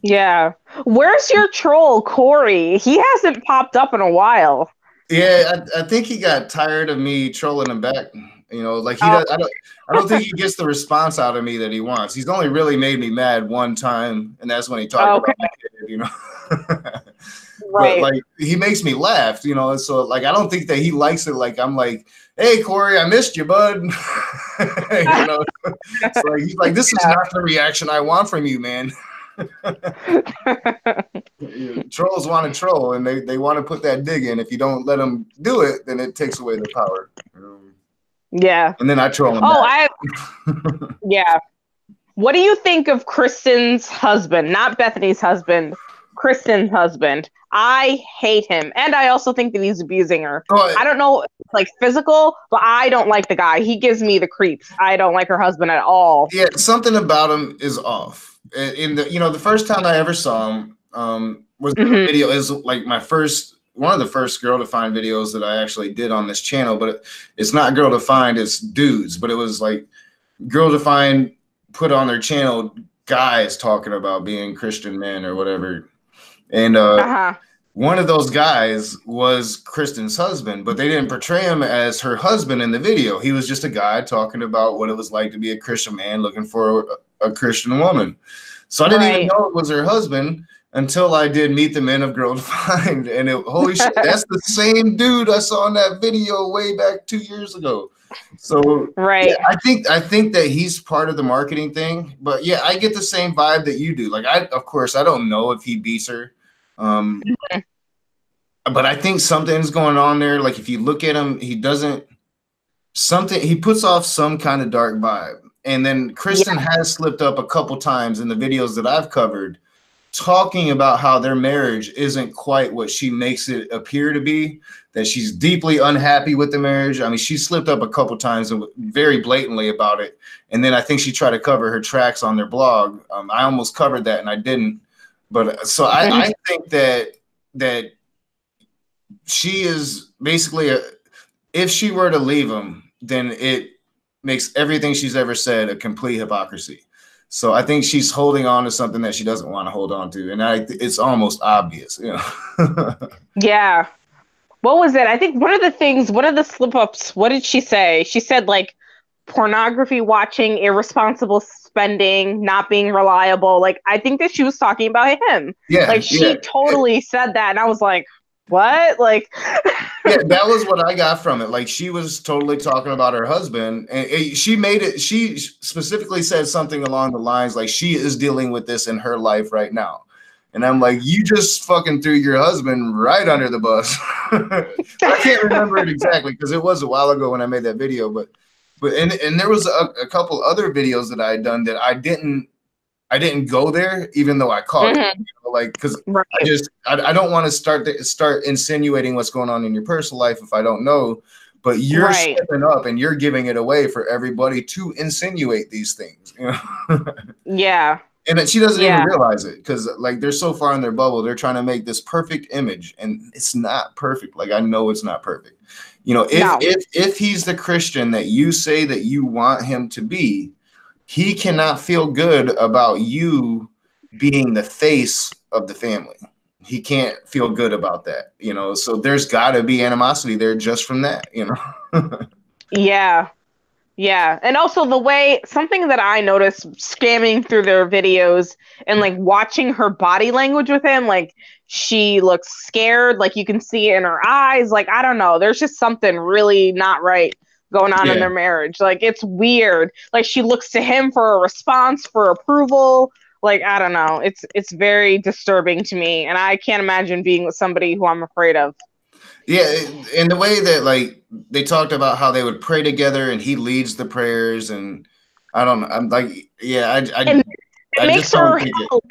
Yeah. Where's your troll, Corey? He hasn't popped up in a while. Yeah, I think he got tired of me trolling him back. You know, like I don't think he gets the response out of me that he wants. He's only really made me mad one time, and that's when he talked about my kid, you know. Right. But like he makes me laugh, you know. So like I don't think that he likes it. Like I'm like, "Hey Corey, I missed you, bud." You know, so like, he's like, "This is not the reaction I want from you, man." Trolls want to troll, and they want to put that dig in. If you don't let them do it, then it takes away the power. Yeah. And then I troll them. Yeah. What do you think of Kristen's husband? Not Bethany's husband. Kristen's husband. I hate him, and I also think that he's abusing her. I don't know, if it's like physical, but I don't like the guy. He gives me the creeps. I don't like her husband at all. Yeah, something about him is off. In the first time I ever saw him was the video. Is like one of the first Girl Defined videos that I actually did on this channel, but it's not Girl Defined, it's dudes. But it was like Girl Defined put on their channel guys talking about being Christian men or whatever. And one of those guys was Kristen's husband, but they didn't portray him as her husband in the video. He was just a guy talking about what it was like to be a Christian man looking for a Christian woman. So I didn't even know it was her husband until I did Meet the Men of Girl Defined. And holy shit, that's the same dude I saw in that video way back 2 years ago. So yeah, I think that he's part of the marketing thing. But yeah, I get the same vibe that you do. Like of course I don't know if he beats her. But I think something's going on there. Like if you look at him, he puts off some kind of dark vibe. And then Kristen has slipped up a couple times in the videos that I've covered, talking about how their marriage isn't quite what she makes it appear to be, that she's deeply unhappy with the marriage. I mean, she slipped up a couple times and very blatantly about it. And then I think she tried to cover her tracks on their blog. I almost covered that and I didn't. But so I think that she is basically if she were to leave him, then it makes everything she's ever said a complete hypocrisy. So I think she's holding on to something that she doesn't want to hold on to. And it's almost obvious, you know. Yeah. What was it? I think one of the slip ups, what did she say? She said like pornography watching, irresponsible spending, not being reliable. Like I think that she was talking about him. Yeah. Like she totally said that. And I was like, what? Like yeah, that was what I got from it. Like she was totally talking about her husband, and she specifically said something along the lines like she is dealing with this in her life right now. And I'm like, you just fucking threw your husband right under the bus. I can't remember it exactly because it was a while ago when I made that video, but there was a couple other videos that I had done that I didn't go there, even though I caught it. You know, like because I don't want to start insinuating what's going on in your personal life if I don't know. But you're stepping up and you're giving it away for everybody to insinuate these things. You know? Yeah. And that she doesn't even realize it because like they're so far in their bubble, they're trying to make this perfect image, and it's not perfect. Like I know it's not perfect. You know, if he's the Christian that you say that you want him to be, he cannot feel good about you being the face of the family. He can't feel good about that, you know. So there's got to be animosity there just from that, you know. Yeah. Yeah. And also the way something that I noticed scamming through their videos and like watching her body language with him, like she looks scared, like you can see it in her eyes. Like, I don't know. There's just something really not right going on in Yeah. their marriage. Like it's weird. Like she looks to him for a response, for approval. Like, I don't know. It's very disturbing to me. And I can't imagine being with somebody who I'm afraid of. Yeah, and the way that like they talked about how they would pray together and he leads the prayers, and I don't know. I'm like, yeah, And it I just makes don't her think it.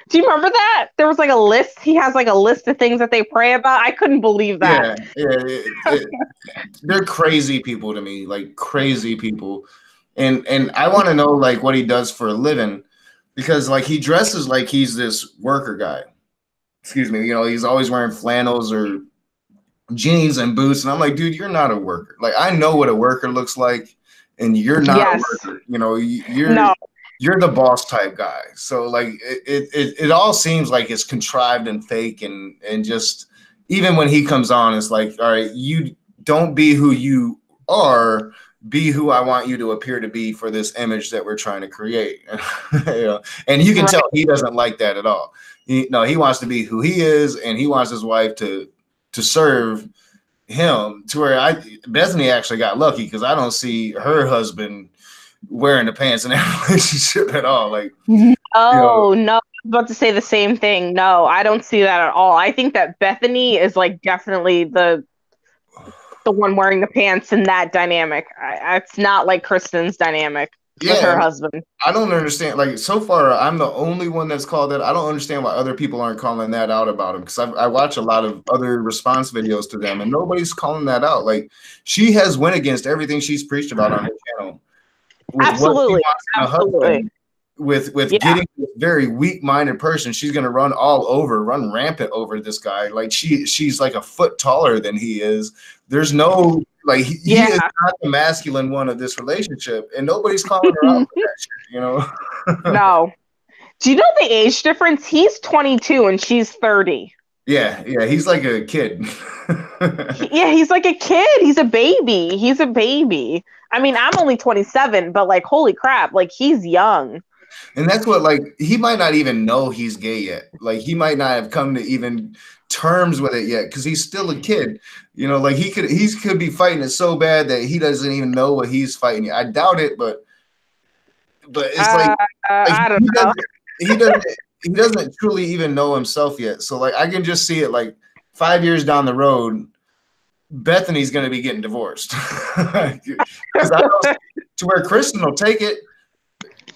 Do you remember that? There was like a list. He has like a list of things that they pray about. I couldn't believe that. Yeah, yeah, they're crazy people to me, like crazy people, and I want to know like what he does for a living, because like he dresses like he's this worker guy. Excuse me, you know, he's always wearing flannels or jeans and boots, and I'm like, dude, you're not a worker. Like I know what a worker looks like, and you're not a Yes. worker. You know, No. you're the boss type guy. So like it all seems like it's contrived and fake, and just even when he comes on, it's like, all right, you don't be who you are, be who I want you to appear to be for this image that we're trying to create. You know, and you can tell he doesn't like that at all. He wants to be who he is, and he wants his wife to serve him, to where Bethany actually got lucky, because I don't see her husband wearing the pants in that relationship at all. Like, Oh, no. I was about to say the same thing. No, I don't see that at all. I think that Bethany is like definitely the one wearing the pants in that dynamic. It's not like Kristen's dynamic with her husband. I don't understand. Like, so far, I'm the only one that's called that. I don't understand why other people aren't calling that out about him, because I watch a lot of other response videos to them, and nobody's calling that out. Like, she has went against everything she's preached about on her channel. With Absolutely. What she wants in a husband, with getting a very weak-minded person, she's gonna run rampant over this guy. Like she's like a foot taller than he is. There's no like he is not the masculine one of this relationship, and nobody's calling her out for that shit, you know. No. Do you know the age difference? He's 22 and she's 30. Yeah, he's like a kid. Yeah, he's like a kid. He's a baby. I mean, I'm only 27, but like, holy crap, like he's young. And that's what, like, he might not even know he's gay yet. Like, he might not have come to even terms with it yet, because he's still a kid. You know, like he could be fighting it so bad that he doesn't even know what he's fighting. I doubt it, but it's like I don't know. He doesn't truly even know himself yet. So like I can just see it like 5 years down the road, Bethany's going to be getting divorced. Because I know to where Kristen will take it.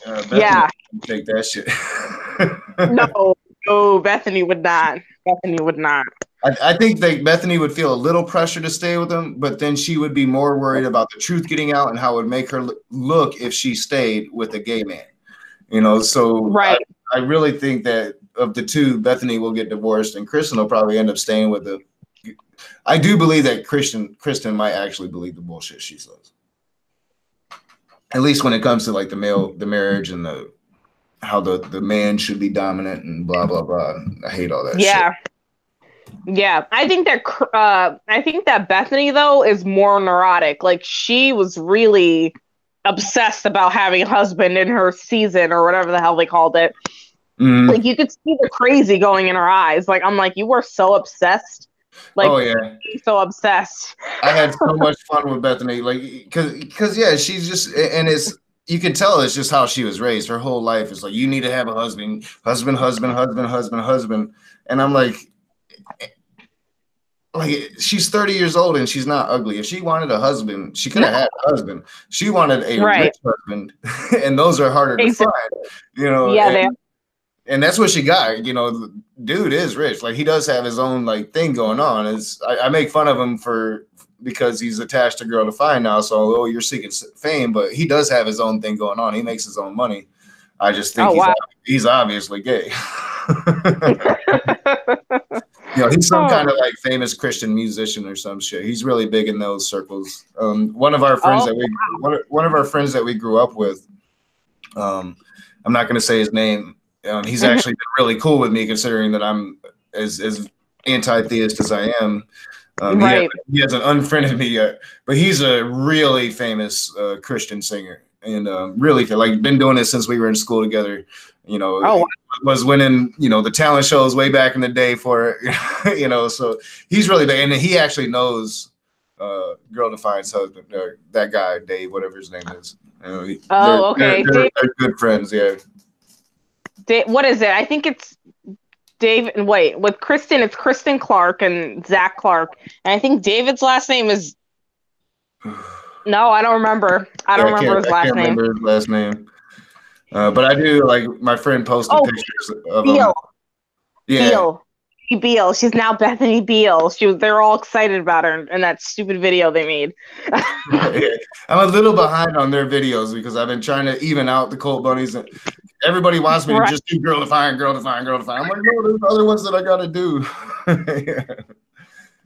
Bethany take that shit. No, Bethany would not. Bethany would not. I think that Bethany would feel a little pressure to stay with him, but then she would be more worried about the truth getting out and how it would make her look if she stayed with a gay man. You know, so right. I really think that of the two, Bethany will get divorced, and Kristen will probably end up staying with the. I do believe that Kristen might actually believe the bullshit she says. At least when it comes to like the marriage and how the man should be dominant and blah blah blah. I hate all that shit. Yeah, I think that Bethany though is more neurotic. Like she was really obsessed about having a husband in her season or whatever the hell they called it. Mm-hmm. Like you could see the crazy going in her eyes. Like I'm like, you were so obsessed. Like, oh yeah, so obsessed. I had so much fun with Bethany, like because yeah, she's just, and it's, you can tell it's just how she was raised. Her whole life is like, you need to have a husband, and I'm like she's 30 years old and she's not ugly. If she wanted a husband, she could have had a husband. She wanted a rich husband, and those are harder to find. You know, yeah, and that's what she got. You know, the dude is rich. Like he does have his own like thing going on. I make fun of him because he's attached to Girl to Find now. So you're seeking fame, but he does have his own thing going on. He makes his own money. I just think he's obviously gay. You know, he's some kind of like famous Christian musician or some shit. He's really big in those circles. One of our friends that we grew up with, I'm not going to say his name. He's actually been really cool with me, considering that I'm as anti-theist as I am. Right. He hasn't unfriended me yet, but he's a really famous Christian singer, and really like been doing it since we were in school together. You know, Oh, wow. was winning the talent shows way back in the day for it. So he's really big, and he actually knows Girl Defiant's husband, that guy Dave, whatever his name is. Oh, okay. They're good friends. Yeah. What is it? I think it's Dave. Wait, with Kristen, it's Kristen Clark and Zach Clark, and I think David's last name is. No, I don't remember. I don't remember his last name. Remember his last name. But I do, like, my friend posted pictures of Beal. him. Yeah. Beal. She's now Bethany Beal. They're all excited about her in that stupid video they made. Yeah. I'm a little behind on their videos because I've been trying to even out the Cult Bunnies, and everybody wants me to just do Girl Defiant, Girl Defiant, Girl Defiant. I'm like, no, there's other ones that I gotta do. Yeah.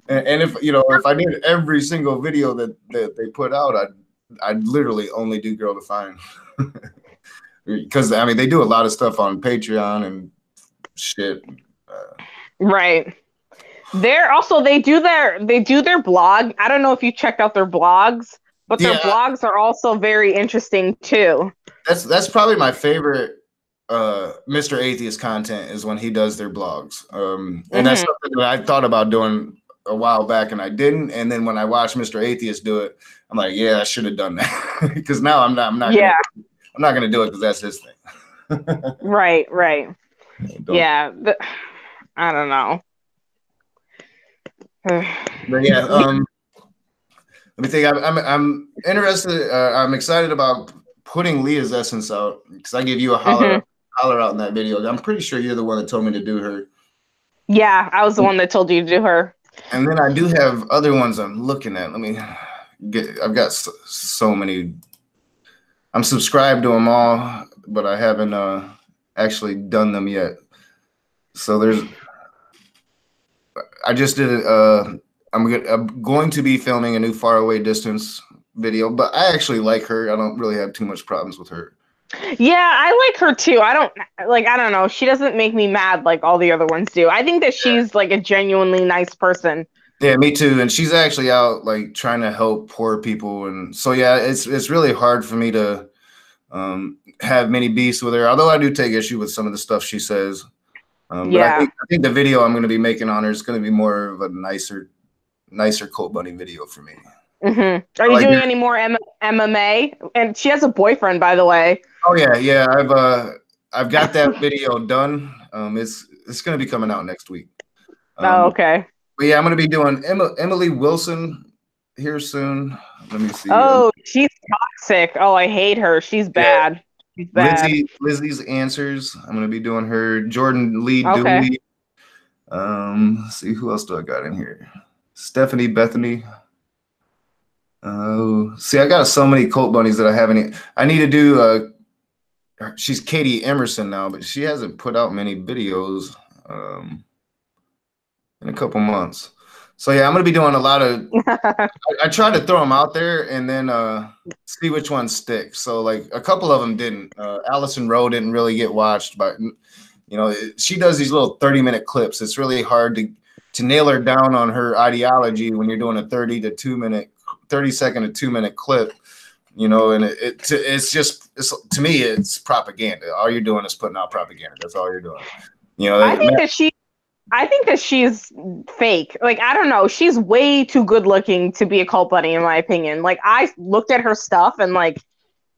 And if I need every single video that they put out, I'd literally only do Girl Defiant. Because I mean, they do a lot of stuff on Patreon and shit. Right. They do their blog. I don't know if you checked out their blogs, but their blogs are also very interesting too. That's probably my favorite Mr. Atheist content is when he does their blogs. And that's something that I thought about doing a while back and I didn't. And then when I watched Mr. Atheist do it, I'm like, yeah, I should have done that. Because now I'm not gonna do it because that's his thing. Right. Yeah. I don't know. But yeah, let me think. I'm interested. I'm excited about putting Leah's essence out because I gave you a holler out in that video. I'm pretty sure you're the one that told me to do her. Yeah, I was the one that told you to do her. And then I do have other ones I'm looking at. Let me get. I've got so many. I'm subscribed to them all, but I haven't actually done them yet. So I just did it. I'm going to be filming a new Faraway Distance video, but I actually like her. I don't really have too much problems with her. Yeah, I like her too. I don't know. She doesn't make me mad like all the other ones do. I think that she's like a genuinely nice person. Yeah, me too. And she's actually out like trying to help poor people. And so, yeah, it's really hard for me to have many beefs with her. Although I do take issue with some of the stuff she says. But I think the video I'm going to be making on her is going to be more of a nicer Cult Bunny video for me. Are you doing any more MMA? And she has a boyfriend, by the way. Oh yeah. I've got that video done. It's going to be coming out next week. Okay. But yeah, I'm going to be doing Emily Wilson here soon. Let me see. Oh, she's toxic. Oh, I hate her. She's bad. She's bad. Lizzie's Answers. I'm going to be doing her. Jordan Lee Dewey. Let's see, who else do I got in here? Stephanie Bethany. See, I got so many Cult Bunnies that I haven't. I need to do. She's Katie Emerson now, but she hasn't put out many videos in a couple months. So yeah, I'm gonna be doing a lot of. I try to throw them out there and then see which ones stick. So like a couple of them didn't. Allison Rowe didn't really get watched, but she does these little 30-minute clips. It's really hard to nail her down on her ideology when you're doing a 30 second to 2 minute clip. And it's just to me it's propaganda. All you're doing is putting out propaganda. That's all you're doing. I think that she's fake. Like, I don't know. She's way too good looking to be a Cult Bunny, in my opinion. Like, I looked at her stuff and like,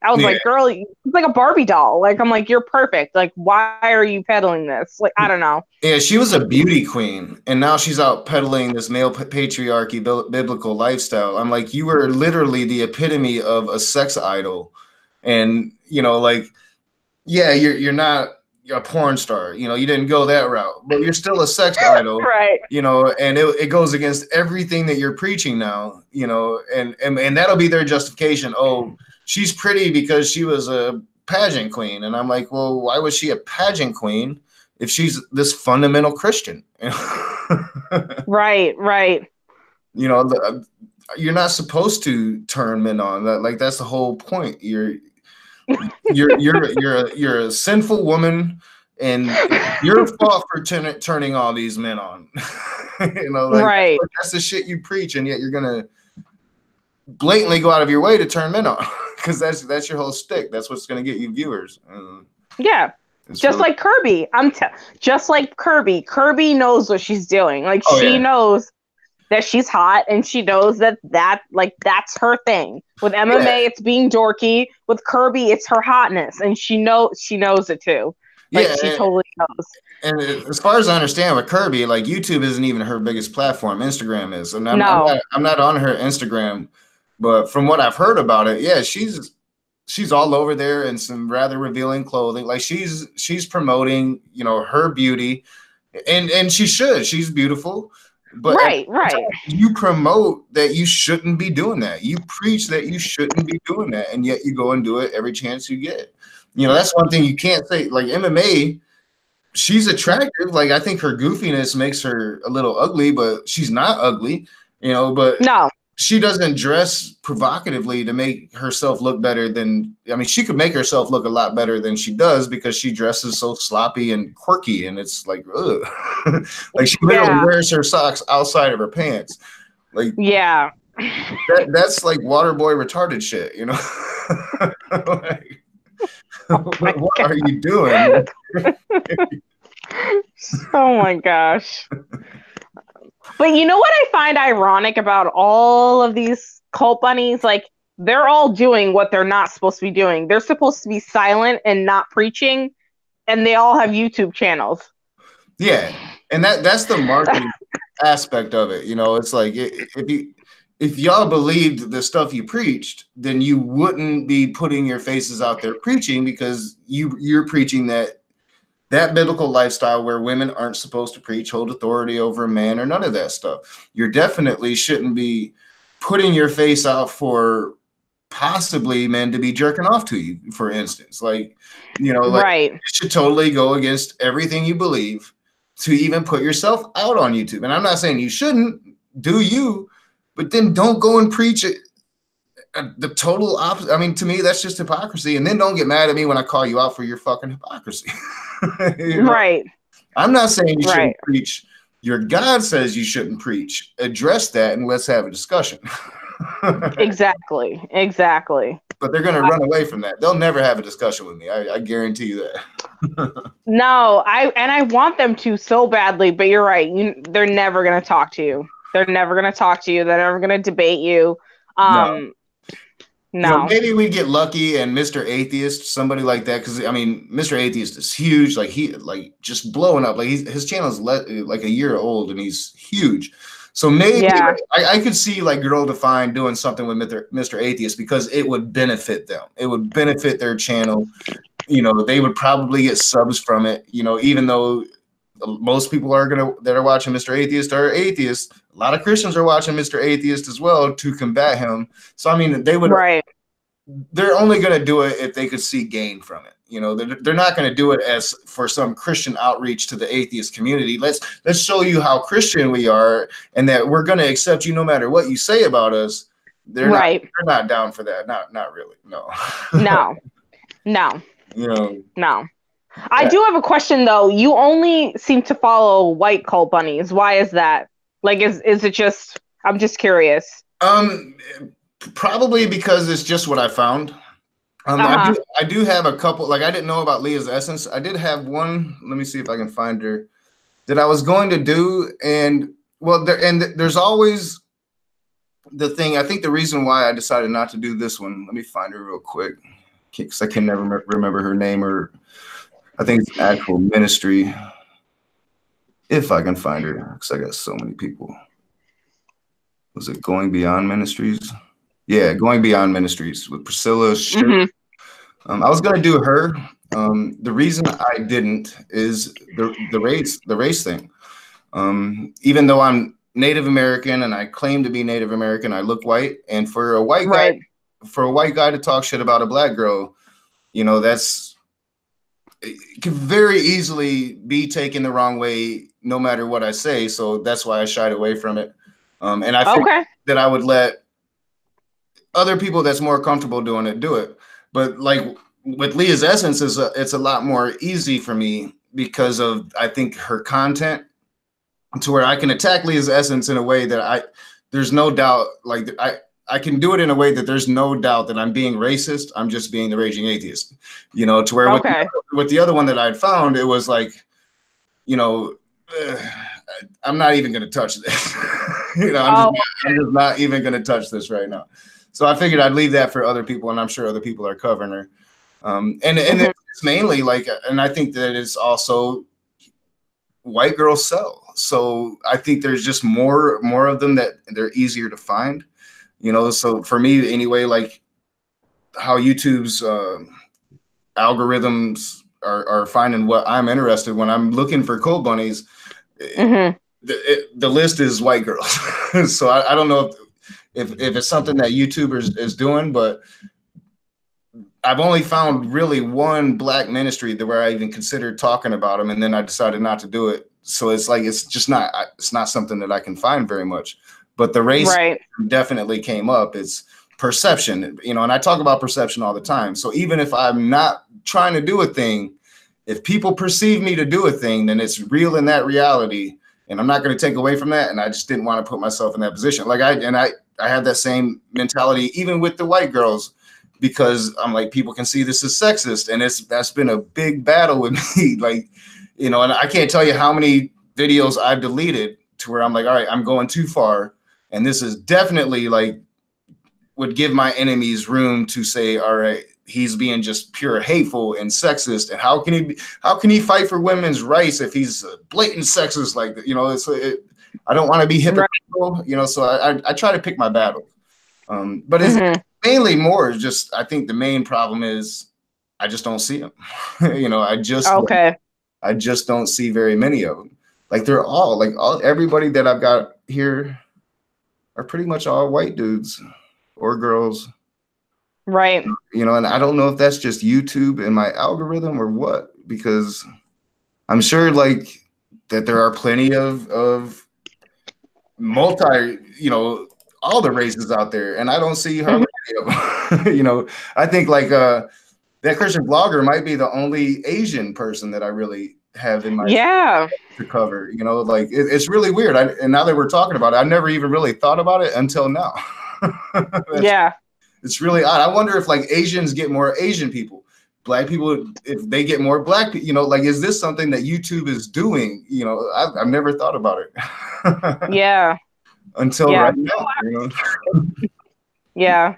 I was like, girl, you're like a Barbie doll. Like, I'm like, you're perfect. Like, why are you peddling this? Like, I don't know. Yeah, she was a beauty queen, and now she's out peddling this male patriarchy biblical lifestyle. I'm like, you were literally the epitome of a sex idol, and you're not a porn star. You didn't go that route, but you're still a sex idol, right? And it goes against everything that you're preaching now. And that'll be their justification. Oh, she's pretty because she was a pageant queen. And I'm like, well, why was she a pageant queen if she's this fundamental Christian? Right. You're not supposed to turn men on. Like, that's the whole point. You're a sinful woman, and it's your fault for turning all these men on. You know, like Right. that's the shit you preach, and yet you're gonna blatantly go out of your way to turn men on because that's your whole stick. That's what's gonna get you viewers. Yeah. Just really, like Kirby. Just like Kirby. Kirby knows what she's doing. Like oh she yeah, knows that she's hot and she knows that's her thing. With yeah, MMA it's being dorky. With Kirby it's her hotness and she knows it too. Like yeah. she totally knows. And as far as I understand with Kirby, like YouTube isn't even her biggest platform. Instagram is, and No. I'm not on her Instagram, but from what I've heard about it, yeah, she's all over there in some rather revealing clothing. Like she's promoting, you know, her beauty, and she should. She's beautiful, but at Right, the same right. time, you promote that you shouldn't be doing that. You preach that you shouldn't be doing that, and yet you go and do it every chance you get. You know, that's one thing you can't say. Like MMA, she's attractive. Like I think her goofiness makes her a little ugly, but she's not ugly, you know, but No. she doesn't dress provocatively to make herself look better than, I mean, she could make herself look a lot better than she does because she dresses so sloppy and quirky, and it's like, ugh. Like she literally Yeah. wears her socks outside of her pants. Like Yeah. that's like water boy retarded shit, you know? Like, Oh my what god. are you doing? Oh my gosh. But you know what I find ironic about all of these cult bunnies? Like, they're all doing what they're not supposed to be doing. They're supposed to be silent and not preaching, and they all have YouTube channels. Yeah, and that's the marketing aspect of it. You know, it's like if y'all believed the stuff you preached, then you wouldn't be putting your faces out there preaching, because you're preaching that biblical lifestyle where women aren't supposed to preach, hold authority over a man, or none of that stuff. You definitely shouldn't be putting your face out for possibly men to be jerking off to you, for instance. Like, you know, like Right. it should totally go against everything you believe to even put yourself out on YouTube. And I'm not saying you shouldn't, do you, but then don't go and preach it the total opposite. I mean, to me, that's just hypocrisy. And then don't get mad at me when I call you out for your fucking hypocrisy. You know? Right. I'm not saying you Right. shouldn't preach. Your God says you shouldn't preach. Address that and let's have a discussion. Exactly. Exactly. But they're going to run away from that. They'll never have a discussion with me. I guarantee you that. No, I want them to so badly, but you're right. They're never gonna talk to you. They're never gonna talk to you. They're never gonna debate you. No. No. You know, maybe we get lucky and Mr. Atheist, somebody like that, because I mean, Mr. Atheist is huge. Like he, like just blowing up. Like his channel is like a year old and he's huge. So maybe Yeah. I could see like Girl Defined doing something with Mr. Atheist because it would benefit them. It would benefit their channel. You know, they would probably get subs from it. You know, even though most people that are watching Mr. Atheist are atheists, a lot of Christians are watching Mr. Atheist as well to combat him. So I mean, Right. they're only going to do it if they could see gain from it. You know, they're not going to do it as for some Christian outreach to the atheist community. Let's show you how Christian we are and that we're going to accept you no matter what you say about us. They're not down for that. Not really. No. No. You know. No. I do have a question though. You only seem to follow white cult bunnies. Why is that? Like, is it just? I'm just curious. Probably because it's just what I found. I do have a couple. Like I didn't know about Leah's Essence. I did have one. Let me see if I can find her. That I was going to do, and well, there's always the thing. I think the reason why I decided not to do this one. Let me find her real quick, because I can never remember her name, or I think it's actual ministry. If I can find her, because I got so many people. Was it Going Beyond Ministries? Yeah, Going Beyond Ministries with Priscilla. Mm-hmm. I was gonna do her. The reason I didn't is the race thing. Even though I'm Native American and I claim to be Native American, I look white. And for a white guy to talk shit about a black girl, you know, it could very easily be taken the wrong way, no matter what I say. So that's why I shied away from it. And I think that I would let other people that's more comfortable doing it do it. But like with Leah's Essence is it's a lot more easy for me because of, I think, her content, to where I can attack Leah's Essence in a way that there's no doubt, like I can do it in a way that there's no doubt that I'm being racist. I'm just being the raging atheist, you know, to where with the other one that I'd found, it was like, you know, I'm not even going to touch this. You know, I'm just not even going to touch this right now. So I figured I'd leave that for other people, and I'm sure other people are covering her. And it's mainly like, and I think that it's also white girls sell. So I think there's just more of them, that they're easier to find, you know. So for me anyway, like how YouTube's algorithms are finding what I'm interested when I'm looking for Cult Bunnies. The list is white girls. So I don't know if it's something that YouTubers is doing, but I've only found really one black ministry where I even considered talking about them, and then I decided not to do it. So it's like, it's not something that I can find very much. But the race definitely came up. It's perception, you know, and I talk about perception all the time. So even if I'm not trying to do a thing, if people perceive me to do a thing, then it's real in that reality, and I'm not going to take away from that. And I just didn't want to put myself in that position. Like I had that same mentality even with the white girls, because I'm like, people can see this as sexist, and that's been a big battle with me. Like, you know, and I can't tell you how many videos I've deleted to where I'm like, all right, I'm going too far, and this is definitely like would give my enemies room to say, all right, he's being just pure hateful and sexist, and how can he fight for women's rights if he's a blatant sexist like that? You know, I don't want to be hypocritical, you know, so I try to pick my battle. But it's mainly more just, I think the main problem is I just don't see them. You know, I just don't see very many of them. Like they're all everybody that I've got here are pretty much all white dudes or girls. Right. You know, and I don't know if that's just YouTube and my algorithm or what, because I'm sure like that there are plenty of multi, you know, all the races out there, and I don't see hardly any of them. You know, I think like that Christian blogger might be the only Asian person that I really have in my to cover. You know, like it's really weird. And now that we're talking about it, I never even really thought about it until now. It's really odd. I wonder if like Asians get more Asian people, black people, if they get more black people, you know, like, is this something that YouTube is doing? You know, I've never thought about it. Until right now, you know.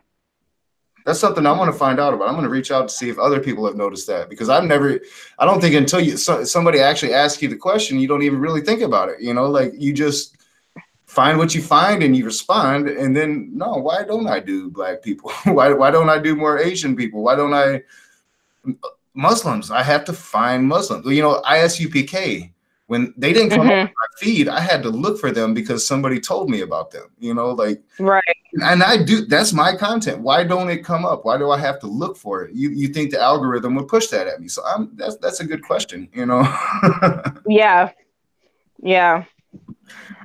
That's something I want to find out about. I'm going to reach out to see if other people have noticed that, because I don't think until somebody actually asks you the question, you don't even really think about it. You know, like you just find what you find and you respond, and then no, why don't I do black people? why don't I do more Asian people? Why don't I Muslims? I have to find Muslims. You know, ISUPK, when they didn't come up on my feed, I had to look for them because somebody told me about them. You know, like and I do. That's my content. Why don't it come up? Why do I have to look for it? You think the algorithm would push that at me? So that's a good question. You know.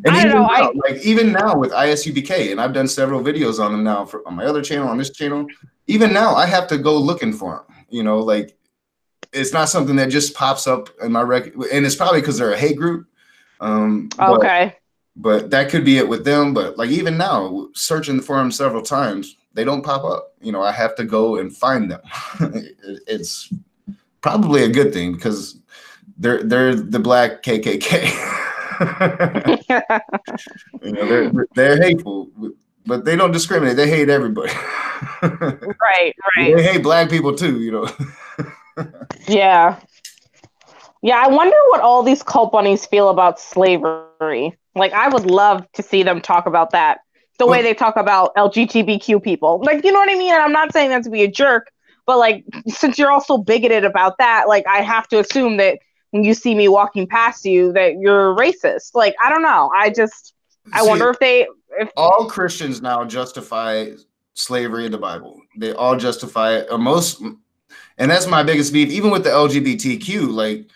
And I don't know. Like even now with ISUBK, and I've done several videos on them now on my other channel, on this channel. Even now, I have to go looking for them. You know, like it's not something that just pops up in my and it's probably because they're a hate group. But that could be it with them. But like even now, searching for them several times, they don't pop up. You know, I have to go and find them. It's probably a good thing because they're the black KKK. You know, they're hateful, but they don't discriminate. They hate everybody. Right. They hate black people too, you know. Yeah, I wonder what all these cult bunnies feel about slavery. Like, I would love to see them talk about that the way they talk about LGBTQ people. Like, you know what I mean? And I'm not saying that to be a jerk, but like, since you're also bigoted about that, like, I have to assume that when you see me walking past you that you're racist. Like, I don't know. I wonder if all Christians now justify slavery in the Bible. They all justify it, or most, and that's my biggest beef. Even with the LGBTQ, like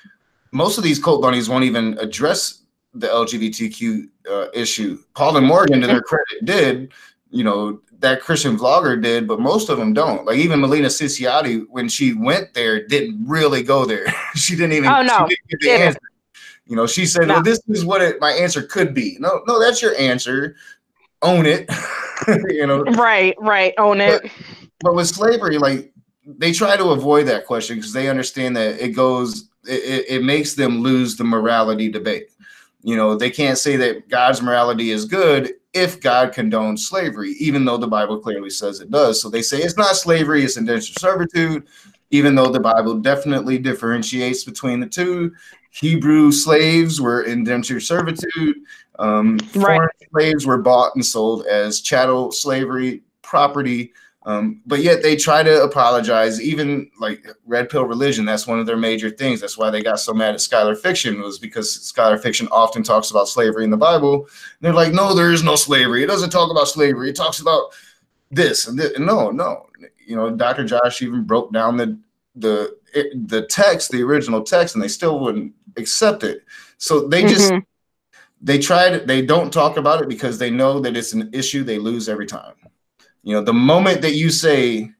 most of these cult bunnies won't even address the LGBTQ issue. Paul and Morgan, to their credit, did, you know, that Christian vlogger did, but most of them don't. Like even Melina Ciciotti, when she went there, didn't really go there. She didn't even she didn't get the answer. You know, she said, well, this is what my answer could be. No, that's your answer. Own it. You know, right, own it. But with slavery, like they try to avoid that question because they understand that it makes them lose the morality debate. You know, they can't say that God's morality is good if God condones slavery, even though the Bible clearly says it does. So they say it's not slavery, it's indentured servitude, even though the Bible definitely differentiates between the two. Hebrew slaves were indentured servitude. Foreign slaves were bought and sold as chattel slavery property. But yet they try to apologize, even like red pill religion. That's one of their major things. That's why they got so mad at scholar fiction, was because scholar fiction often talks about slavery in the Bible. And they're like, no, there is no slavery. It doesn't talk about slavery. It talks about this and this. No. You know, Dr. Josh even broke down the text, the original text, and they still wouldn't accept it. So they just they don't talk about it because they know that it's an issue they lose every time. You know, the moment that you say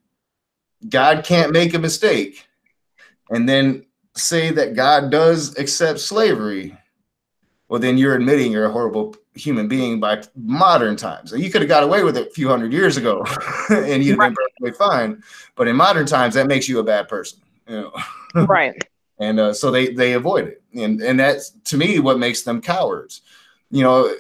God can't make a mistake and then say that God does accept slavery, well, then you're admitting you're a horrible human being by modern times. You could have got away with it a few hundred years ago and you'd have been perfectly fine. But in modern times, that makes you a bad person. You know? Right. And so they avoid it. And that's, to me, what makes them cowards. You know,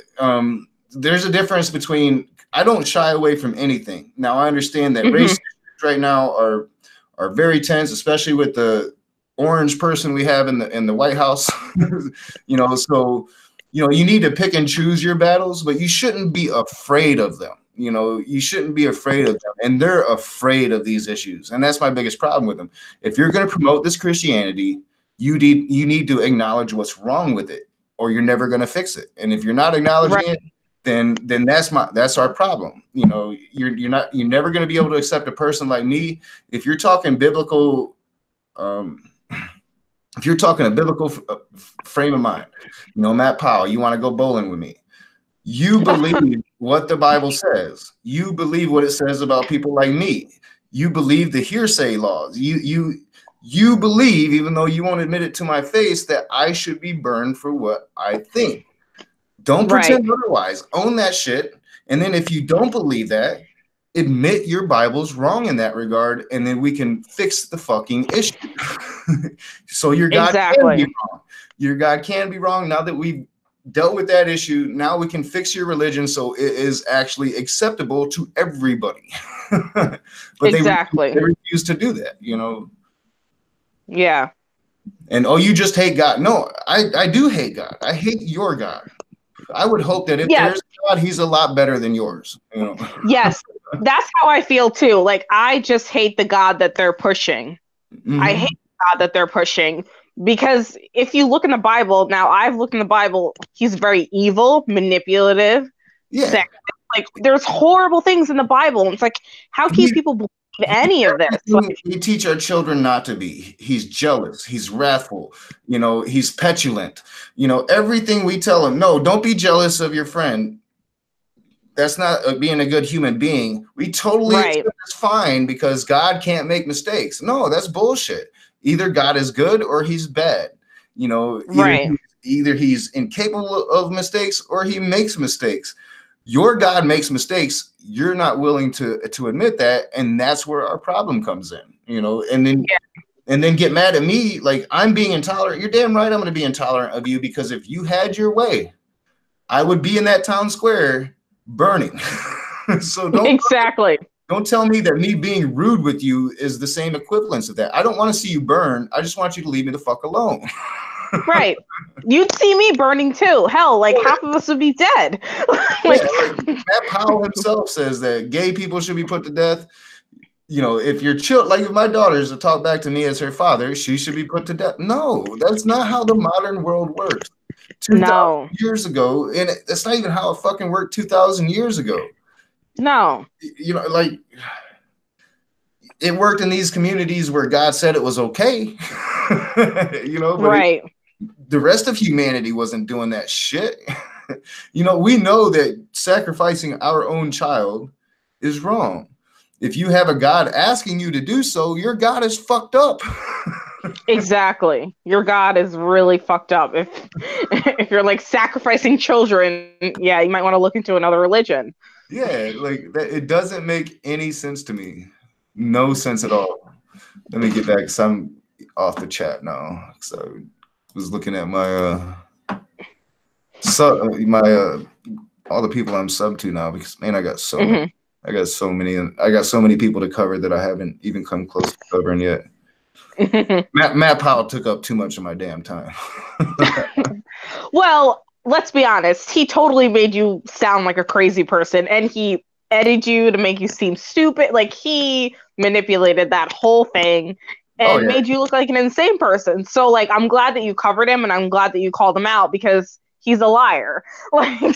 there's a difference between, I don't shy away from anything. Now, I understand that race issues right now are very tense, especially with the orange person we have in the White House. You know, so, you know, you need to pick and choose your battles, but you shouldn't be afraid of them. You know, you shouldn't be afraid of them. And they're afraid of these issues. And that's my biggest problem with them. If you're going to promote this Christianity, you need to acknowledge what's wrong with it, or you're never going to fix it. And if you're not acknowledging it, then that's our problem. You know, you're never going to be able to accept a person like me. If you're talking biblical, if you're talking a biblical frame of mind, you know, Matt Powell, you want to go bowling with me. You believe what the Bible says. You believe what it says about people like me. You believe the hearsay laws. You believe, even though you won't admit it to my face, that I should be burned for what I think. Don't pretend otherwise. Own that shit. And then if you don't believe that, admit your Bible's wrong in that regard, and then we can fix the fucking issue. So your God can be wrong. Your God can be wrong. Now that we've dealt with that issue, now we can fix your religion so it is actually acceptable to everybody. But they refuse to do that, you know? Yeah. And, oh, you just hate God. No, I do hate God. I hate your God. I would hope that if there's God, he's a lot better than yours. You know? Yes, that's how I feel too. Like, I just hate the God that they're pushing. I hate the God that they're pushing, because if you look in the Bible, now I've looked in the Bible, he's very evil, manipulative, sexist. Like, there's horrible things in the Bible. And it's like, how can people believe any of this? We teach our children not to be. He's jealous. He's wrathful. You know, he's petulant. You know, everything we tell him, no, don't be jealous of your friend. That's not being a good human being. We totally it's fine because God can't make mistakes. No, that's bullshit. Either God is good or he's bad. You know, either he's incapable of mistakes or he makes mistakes. Your God makes mistakes. You're not willing to admit that, and that's where our problem comes in. You know, and then get mad at me like I'm being intolerant. You're damn right I'm going to be intolerant of you, because if you had your way, I would be in that town square burning. So don't tell me that me being rude with you is the same equivalence of that. I don't want to see you burn. I just want you to leave me the fuck alone. Right. You'd see me burning too. Hell, like half of us would be dead. Like Matt Powell himself says that gay people should be put to death. You know, if your like if my daughter's to talk back to me as her father, she should be put to death. No, that's not how the modern world works. 2,000 years ago, and that's not even how it fucking worked 2,000 years ago. No. You know, like, it worked in these communities where God said it was okay. You know, but the rest of humanity wasn't doing that shit. You know, we know that sacrificing our own child is wrong. If you have a God asking you to do so, your God is fucked up. Exactly. Your God is really fucked up. If you're like sacrificing children, yeah, you might want to look into another religion. Yeah, like that, it doesn't make any sense to me. No sense at all. Let me get back because I'm off the chat now. So I was looking at my all the people I'm sub to now because man, I got so many. I got so many people to cover that I haven't even come close to covering yet. Matt Powell took up too much of my damn time. Well, let's be honest. He totally made you sound like a crazy person, and he edited you to make you seem stupid. Like he manipulated that whole thing and made you look like an insane person. So, like, I'm glad that you covered him, and I'm glad that you called him out because he's a liar. Like,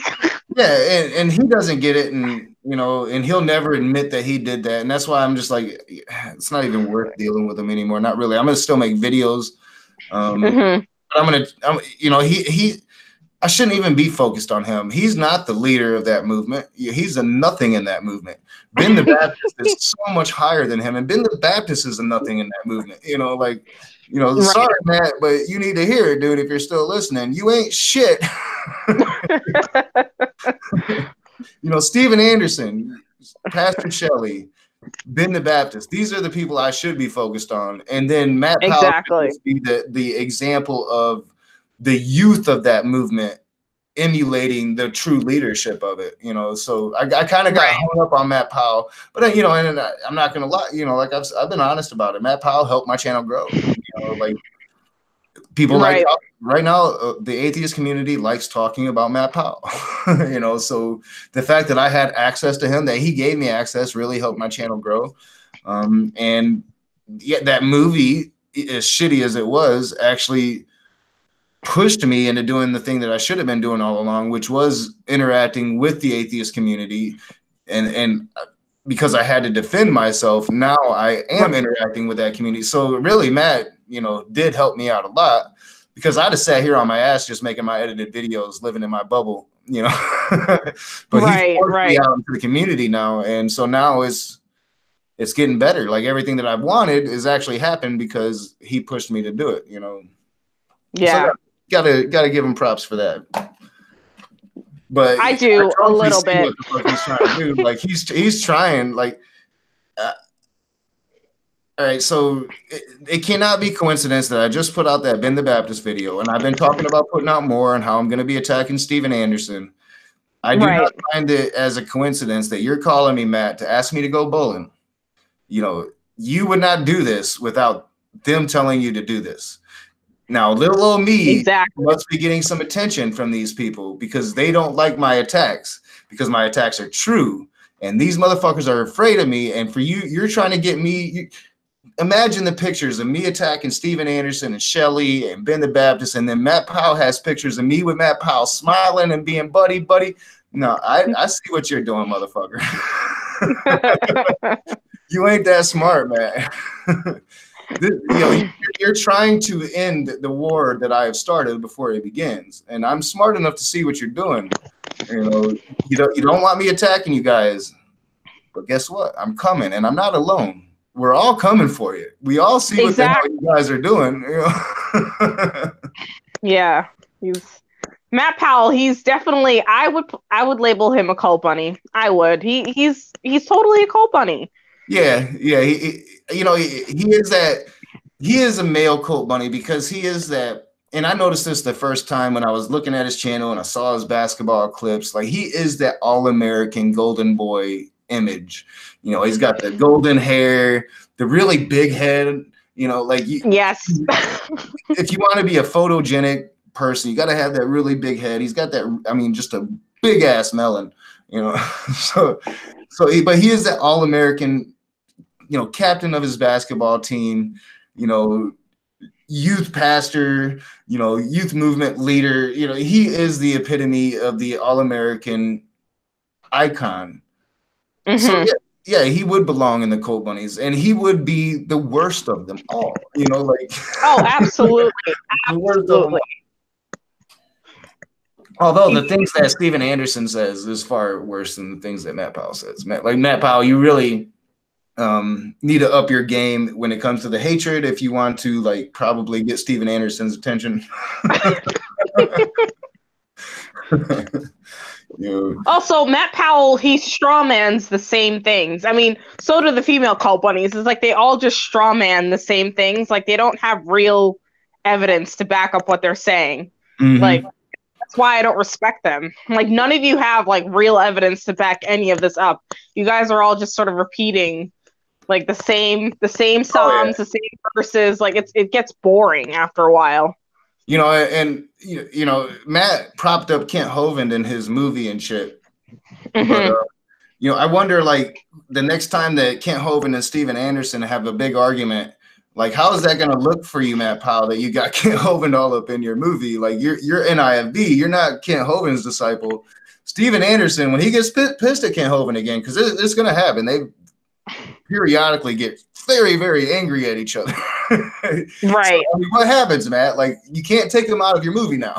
yeah, and he doesn't get it, and you know, and he'll never admit that he did that, and that's why I'm just like, it's not even worth dealing with him anymore. Not really. I'm gonna still make videos. But you know, I shouldn't even be focused on him. He's not the leader of that movement. He's a nothing in that movement. Ben the Baptist is so much higher than him, and Ben the Baptist is a nothing in that movement. You know, like, you know, right. Sorry, Matt, but you need to hear it, dude. If you're still listening, you ain't shit. You know, Steven Anderson, Pastor Shelley, Ben the Baptist. These are the people I should be focused on, and then Matt Powell should be the example of the youth of that movement emulating the true leadership of it, you know. So I kind of got hung up on Matt Powell, but you know, and I'm not gonna lie, you know, like I've been honest about it. Matt Powell helped my channel grow. You know, like people like right now, the atheist community likes talking about Matt Powell. You know, so the fact that I had access to him, that he gave me access, really helped my channel grow. And yet that movie, as shitty as it was, actually pushed me into doing the thing that I should have been doing all along, which was interacting with the atheist community. And because I had to defend myself, now I am interacting with that community. So really, Matt, you know, did help me out a lot, because I'd have sat here on my ass just making my edited videos, living in my bubble, you know. But he forced me out into the community now. And so now it's getting better. Like everything that I've wanted is actually happened because he pushed me to do it, you know. Yeah. So gotta give him props for that. But I do a little bit. What the fuck he's trying to do. Like he's trying. Like, all right. So it cannot be coincidence that I just put out that Ben the Baptist video, and I've been talking about putting out more and how I'm going to be attacking Steven Anderson. I do not find it as a coincidence that you're calling me, Matt, to ask me to go bowling. You know, you would not do this without them telling you to do this. Now, little old me must be getting some attention from these people because they don't like my attacks, because my attacks are true. And these motherfuckers are afraid of me. And for you, you're trying to get me. Imagine the pictures of me attacking Steven Anderson and Shelley and Ben the Baptist. And then Matt Powell has pictures of me with Matt Powell smiling and being buddy. No, I see what you're doing, motherfucker. You ain't that smart, man. You know, you're trying to end the war that I have started before it begins, and I'm smart enough to see what you're doing. You know, you don't want me attacking you guys, but guess what? I'm coming, and I'm not alone. We're all coming for you. We all see what the hell you guys are doing. You know? Yeah, Matt Powell. He's definitely. I would label him a cult bunny. I would. He's totally a cult bunny. Yeah. You know, he is that. He is a male cult bunny because he is that. And I noticed this the first time when I was looking at his channel and I saw his basketball clips. Like, he is that all-American golden boy image. You know, he's got the golden hair, the really big head. You know, like yes. If you want to be a photogenic person, you got to have that really big head. He's got that. I mean, just a big ass melon. You know, but he is that all-American. You know, captain of his basketball team, you know, youth pastor, you know, youth movement leader. You know, he is the epitome of the all-American icon. So yeah, he would belong in the Cult Bunnies, and he would be the worst of them all. You know, like absolutely, absolutely. Although the things that Steven Anderson says is far worse than the things that Matt Powell says. Matt Powell, you really need to up your game when it comes to the hatred if you want to like probably get Steven Anderson's attention. Also, Matt Powell, he strawmans the same things. I mean, so do the female Cult Bunnies. It's like they all just strawman the same things. Like they don't have real evidence to back up what they're saying. Like that's why I don't respect them. Like none of you have like real evidence to back any of this up. You guys are all just sort of repeating like the same psalms, the same verses. Like it gets boring after a while. You know, and you know, Matt propped up Kent Hovind in his movie and shit. But you know, I wonder like the next time that Kent Hovind and Steven Anderson have a big argument, like how is that going to look for you, Matt Powell, that you got Kent Hovind all up in your movie? Like you're NIFB, you're not Kent Hovind's disciple. Steven Anderson, when he gets pissed at Kent Hovind again, because it's going to happen, they periodically get very, very angry at each other. Right. So, I mean, what happens, Matt? Like you can't take them out of your movie now.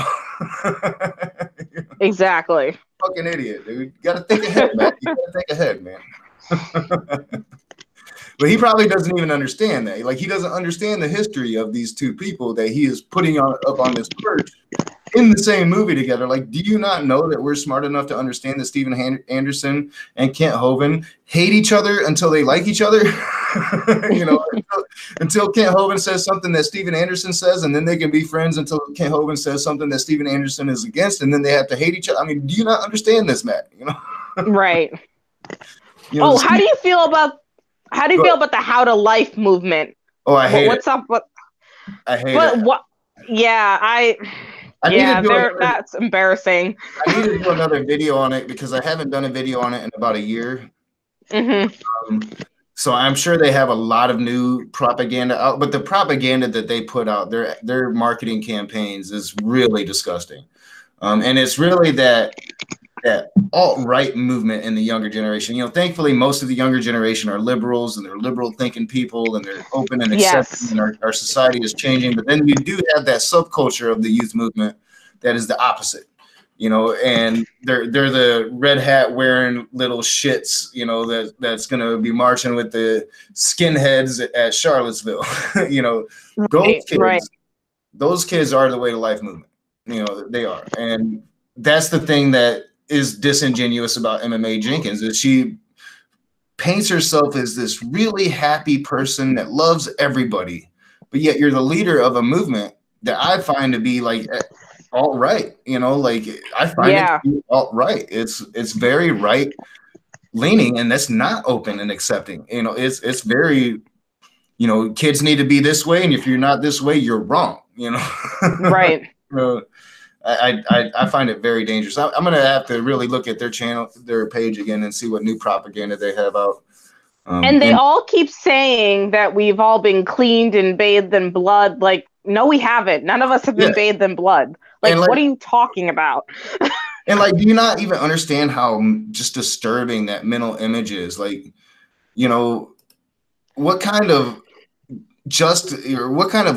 Exactly. Fucking idiot, dude. You gotta think ahead, Matt. You gotta think ahead, man. But he probably doesn't even understand that. Like he doesn't understand the history of these two people that he is putting up on this perch in the same movie together. Like, do you not know that we're smart enough to understand that Steven Anderson and Kent Hovind hate each other until they like each other? You know, until Kent Hovind says something that Steven Anderson says, and then they can be friends until Kent Hovind says something that Steven Anderson is against, and then they have to hate each other. I mean, do you not understand this, Matt? You know, right? You know, how do you feel about the How to Life movement? Oh, I hate what's it. up? I hate it. What? Yeah, that's embarrassing. I need to do another video on it because I haven't done a video on it in about a year. So I'm sure they have a lot of new propaganda out, but the propaganda that they put out, their marketing campaigns is really disgusting. And it's really that alt-right movement in the younger generation. You know, thankfully, most of the younger generation are liberals and they're liberal-thinking people and they're open and accepting, and our society is changing. But then you do have that subculture of the youth movement that is the opposite. You know, and they're the red hat wearing little shits, you know, that's gonna be marching with the skinheads at Charlottesville. You know, those kids are the way to life movement. You know, they are. And that's the thing that is disingenuous about MMA Jenkins, is she paints herself as this really happy person that loves everybody, but yet you're the leader of a movement that I find to be like alt-right, you know, like I find it to be alt-right. It's very right leaning, and that's not open and accepting. You know, it's very, you know, kids need to be this way, and if you're not this way, you're wrong, you know. Right. I find it very dangerous. I'm gonna have to really look at their channel, their page again, and see what new propaganda they have out. And they all keep saying that we've all been cleaned and bathed in blood. Like, no, we haven't. None of us have been bathed in blood. Like, what are you talking about? And like, do you not even understand how just disturbing that mental image is? Like, you know, what kind of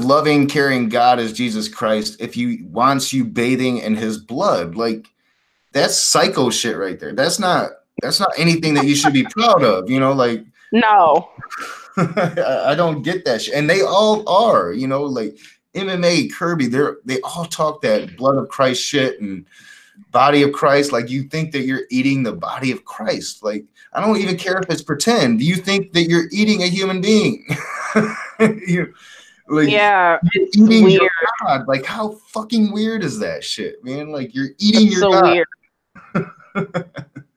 loving, caring God is Jesus Christ if he wants you bathing in his blood? Like, that's psycho shit right there. That's not anything that you should be proud of, you know, like. No. I don't get that shit. And they all are, you know, like MMA, Kirby, they all talk that blood of Christ shit and body of Christ. Like, you think that you're eating the body of Christ. Like, I don't even care if it's pretend. Do you think that you're eating a human being? You're eating weird. Your God. Like, how fucking weird is that shit, man? Like, you're eating your God. Weird.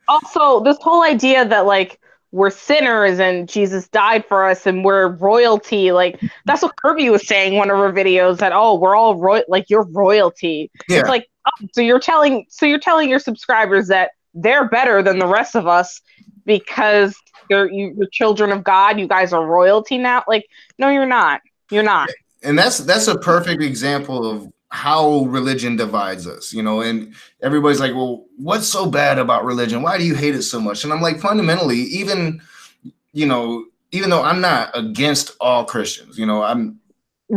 Also, this whole idea that like we're sinners and Jesus died for us and we're royalty, like that's what Kirby was saying in one of her videos, that we're all like you're royalty. It's like, so you're telling your subscribers that they're better than the rest of us because you're children of God. You guys are royalty now. Like, no, you're not. You're not. And that's a perfect example of how religion divides us, you know. And everybody's like, well, what's so bad about religion? Why do you hate it so much? And I'm like, fundamentally, even though I'm not against all Christians, you know, I'm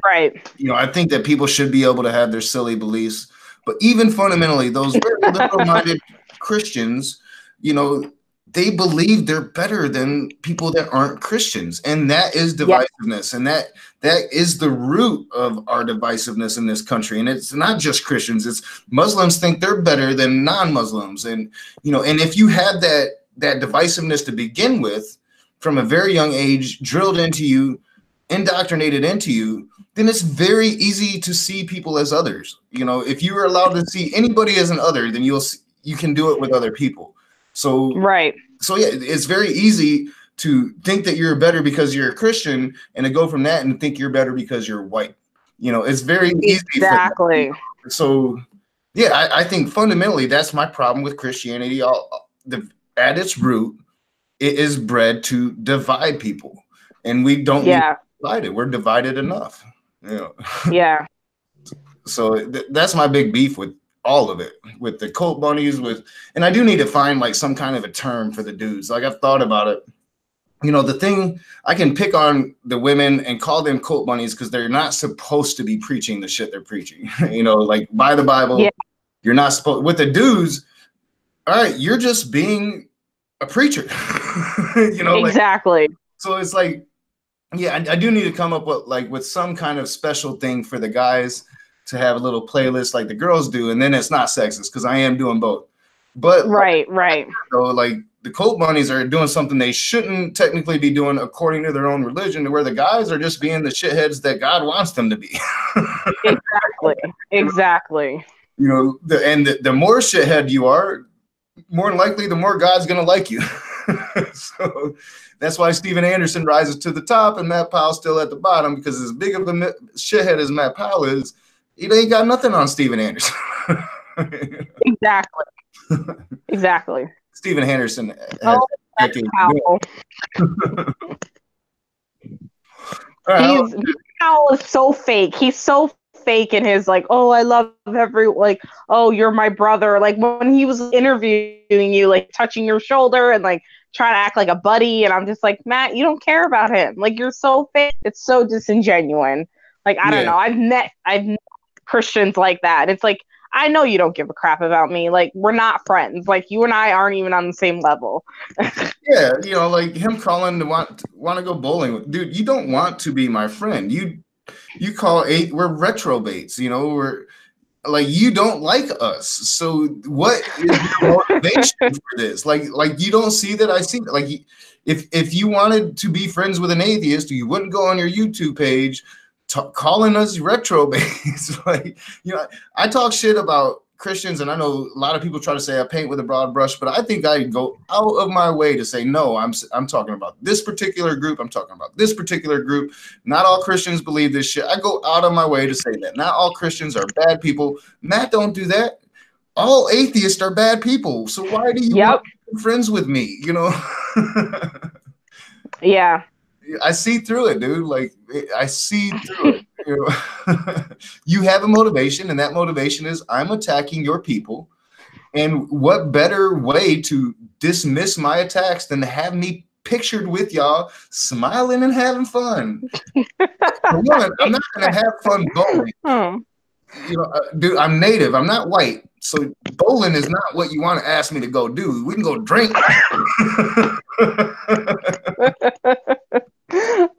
right. You know, I think that people should be able to have their silly beliefs, But even fundamentally, those very liberal-minded Christians, you know, they believe they're better than people that aren't Christians, and that is divisiveness, and that is the root of our divisiveness in this country. And it's not just Christians; it's Muslims think they're better than non-Muslims, and and if you have that divisiveness to begin with from a very young age, drilled into you, indoctrinated into you, then it's very easy to see people as others. If you are allowed to see anybody as an other, then you can do it with other people. So yeah, it's very easy to think that you're better because you're a Christian, and to go from that and think you're better because you're white. It's very easy. Exactly. So yeah, I think fundamentally that's my problem with Christianity. At its root, it is bred to divide people, and we don't need to divide it. We're divided enough. Yeah. So that's my big beef with all of it, with the Cult Bunnies, and I do need to find like some kind of a term for the dudes. Like, I've thought about it. The thing, I can pick on the women and call them Cult Bunnies because they're not supposed to be preaching the shit they're preaching. Like by the Bible, you're not supposed. With the dudes, all right, you're just being a preacher. Exactly. So it's like, yeah, I do need to come up with some kind of special thing for the guys to have a little playlist like the girls do, and then it's not sexist because I am doing both. But right. So like the Cult Bunnies are doing something they shouldn't technically be doing according to their own religion, where the guys are just being the shitheads that God wants them to be. Exactly. The more shithead you are, more than likely the more God's gonna like you. So that's why Steven Anderson rises to the top and Matt Powell's still at the bottom, because as big of a shithead as Matt Powell is, he ain't got nothing on Steven Anderson. Exactly. Steven Anderson has Powell is so fake. He's so fake in his like, oh, I love oh, you're my brother. Like when he was interviewing you, like touching your shoulder and like trying to act like a buddy, and I'm just like, Matt, you don't care about him. Like, you're so fake. It's so disingenuous. Like, I don't know. I've met Christians like that. It's like, I know you don't give a crap about me. Like, we're not friends. Like, you and I aren't even on the same level. Yeah, like him calling to want to go bowling. Dude, you don't want to be my friend. You we're retrobates. We're like, you don't like us. So what is your motivation for this? Like you don't see that I see that. Like, if you wanted to be friends with an atheist, you wouldn't go on your YouTube page calling us retrobates. Like, I talk shit about Christians, and I know a lot of people try to say I paint with a broad brush, but I think I go out of my way to say, no, I'm talking about this particular group. I'm talking about this particular group. Not all Christians believe this shit. I go out of my way to say that. Not all Christians are bad people. Matt, don't do that. All atheists are bad people. So why do you want to be friends with me? Yeah. I see through it, dude. Like, I see through it. You have a motivation, and that motivation is I'm attacking your people. And what better way to dismiss my attacks than to have me pictured with y'all smiling and having fun? For one, I'm not going to have fun bowling. Dude, I'm native. I'm not white. So bowling is not what you want to ask me to go do. We can go drink.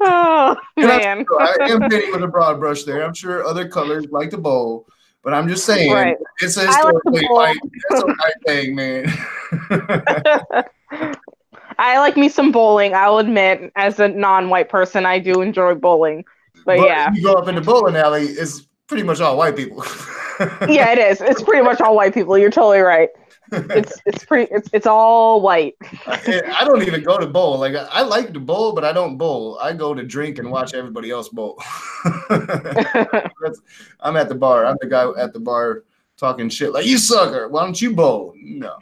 Oh, man. I am painting with a broad brush there. I'm sure other colors like to bowl, but I'm just saying it's a historically white. That's a white thing, man. I like me some bowling. I'll admit, as a non-white person, I do enjoy bowling. But yeah, if you go up in the bowling alley, it's pretty much all white people. Yeah, it is. It's pretty much all white people. You're totally right. It's all white. I don't even go to bowl. Like, I like to bowl, but I don't bowl. I go to drink and watch everybody else bowl. I'm at the bar. I'm the guy at the bar talking shit like, you sucker. Why don't you bowl? No.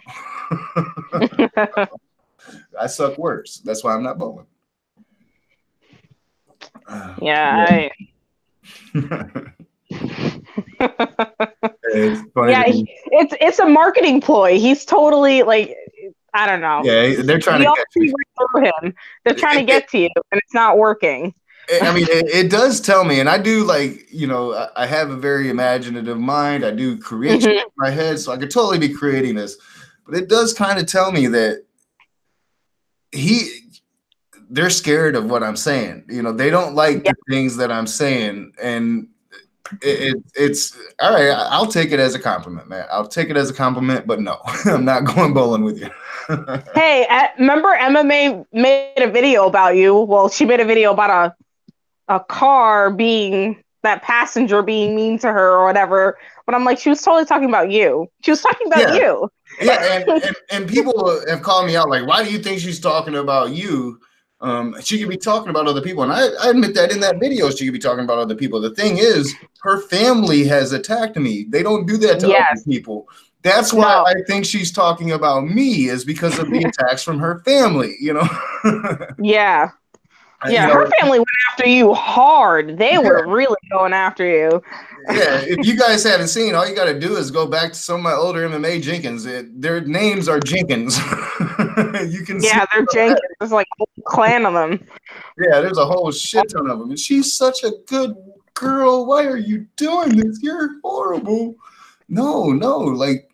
I suck worse. That's why I'm not bowling. Yeah. It's a marketing ploy. He's totally like, I don't know. Yeah, they're trying to get you. Through him. They're trying to get to you, and it's not working. I mean, it does tell me, and I do like, I have a very imaginative mind. I do create shit in my head, so I could totally be creating this. But it does kind of tell me that they're scared of what I'm saying. They don't like the things that I'm saying, and it's all right. I'll take it as a compliment, man. I'll take it as a compliment, but no, I'm not going bowling with you. Hey, remember MMA made a video about you? Well, she made a video about a car being that passenger being mean to her or whatever. But I'm like, she was totally talking about you. She was talking about you. Yeah, and people have called me out like, why do you think she's talking about you? She could be talking about other people, and I admit that in that video she could be talking about other people. The thing is, her family has attacked me. They don't do that to other people. That's why I think she's talking about me, is because of the attacks from her family. Yeah. Yeah, her family went after you hard. They were really going after you. Yeah, if you guys haven't seen, all you got to do is go back to some of my older MMA Jenkins. Their names are Jenkins. You can see they're Jenkins. There's like a whole clan of them. Yeah, there's a whole shit ton of them. And she's such a good girl. Why are you doing this? You're horrible. No, like,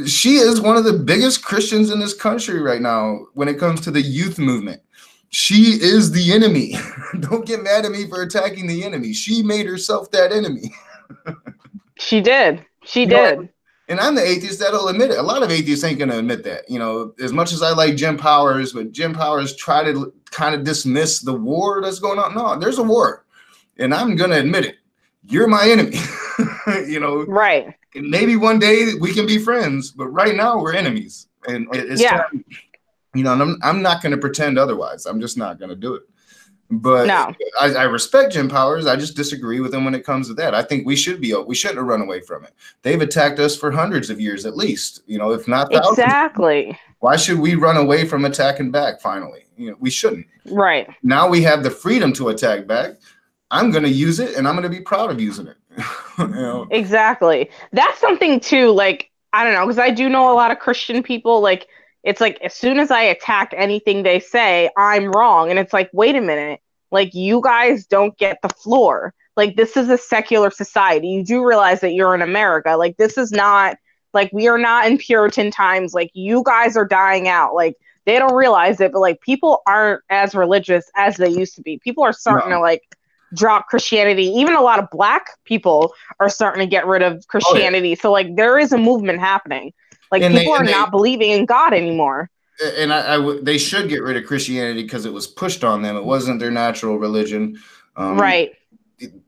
she is one of the biggest Christians in this country right now when it comes to the youth movement. She is the enemy. Don't get mad at me for attacking the enemy. She made herself that enemy. She did. She did. And I'm the atheist that'll admit it. A lot of atheists ain't going to admit that. As much as I like Jim Powers, but Jim Powers try to kind of dismiss the war that's going on. No, there's a war. And I'm going to admit it. You're my enemy. Right. And maybe one day we can be friends, but right now we're enemies. And it's time. And I'm not going to pretend otherwise. I'm just not going to do it. But no. I respect Jim Powers. I just disagree with him when it comes to that. I think we shouldn't have run away from it. They've attacked us for hundreds of years, at least, if not thousands. Exactly. Why should we run away from attacking back? Finally, we shouldn't. Right. Now we have the freedom to attack back. I'm going to use it, and I'm going to be proud of using it. Exactly. That's something too. Like, I don't know, because I do know a lot of Christian people. Like, it's like, as soon as I attack anything they say, I'm wrong. And it's like, wait a minute. Like, you guys don't get the floor. Like, this is a secular society. You do realize that you're in America. Like, this is not, like, we are not in Puritan times. Like, you guys are dying out. Like, they don't realize it, but, like, people aren't as religious as they used to be. People are starting to, like, drop Christianity. Even a lot of Black people are starting to get rid of Christianity. So, like, there is a movement happening. Like, and people are not believing in God anymore. And they should get rid of Christianity because it was pushed on them. It wasn't their natural religion. Right.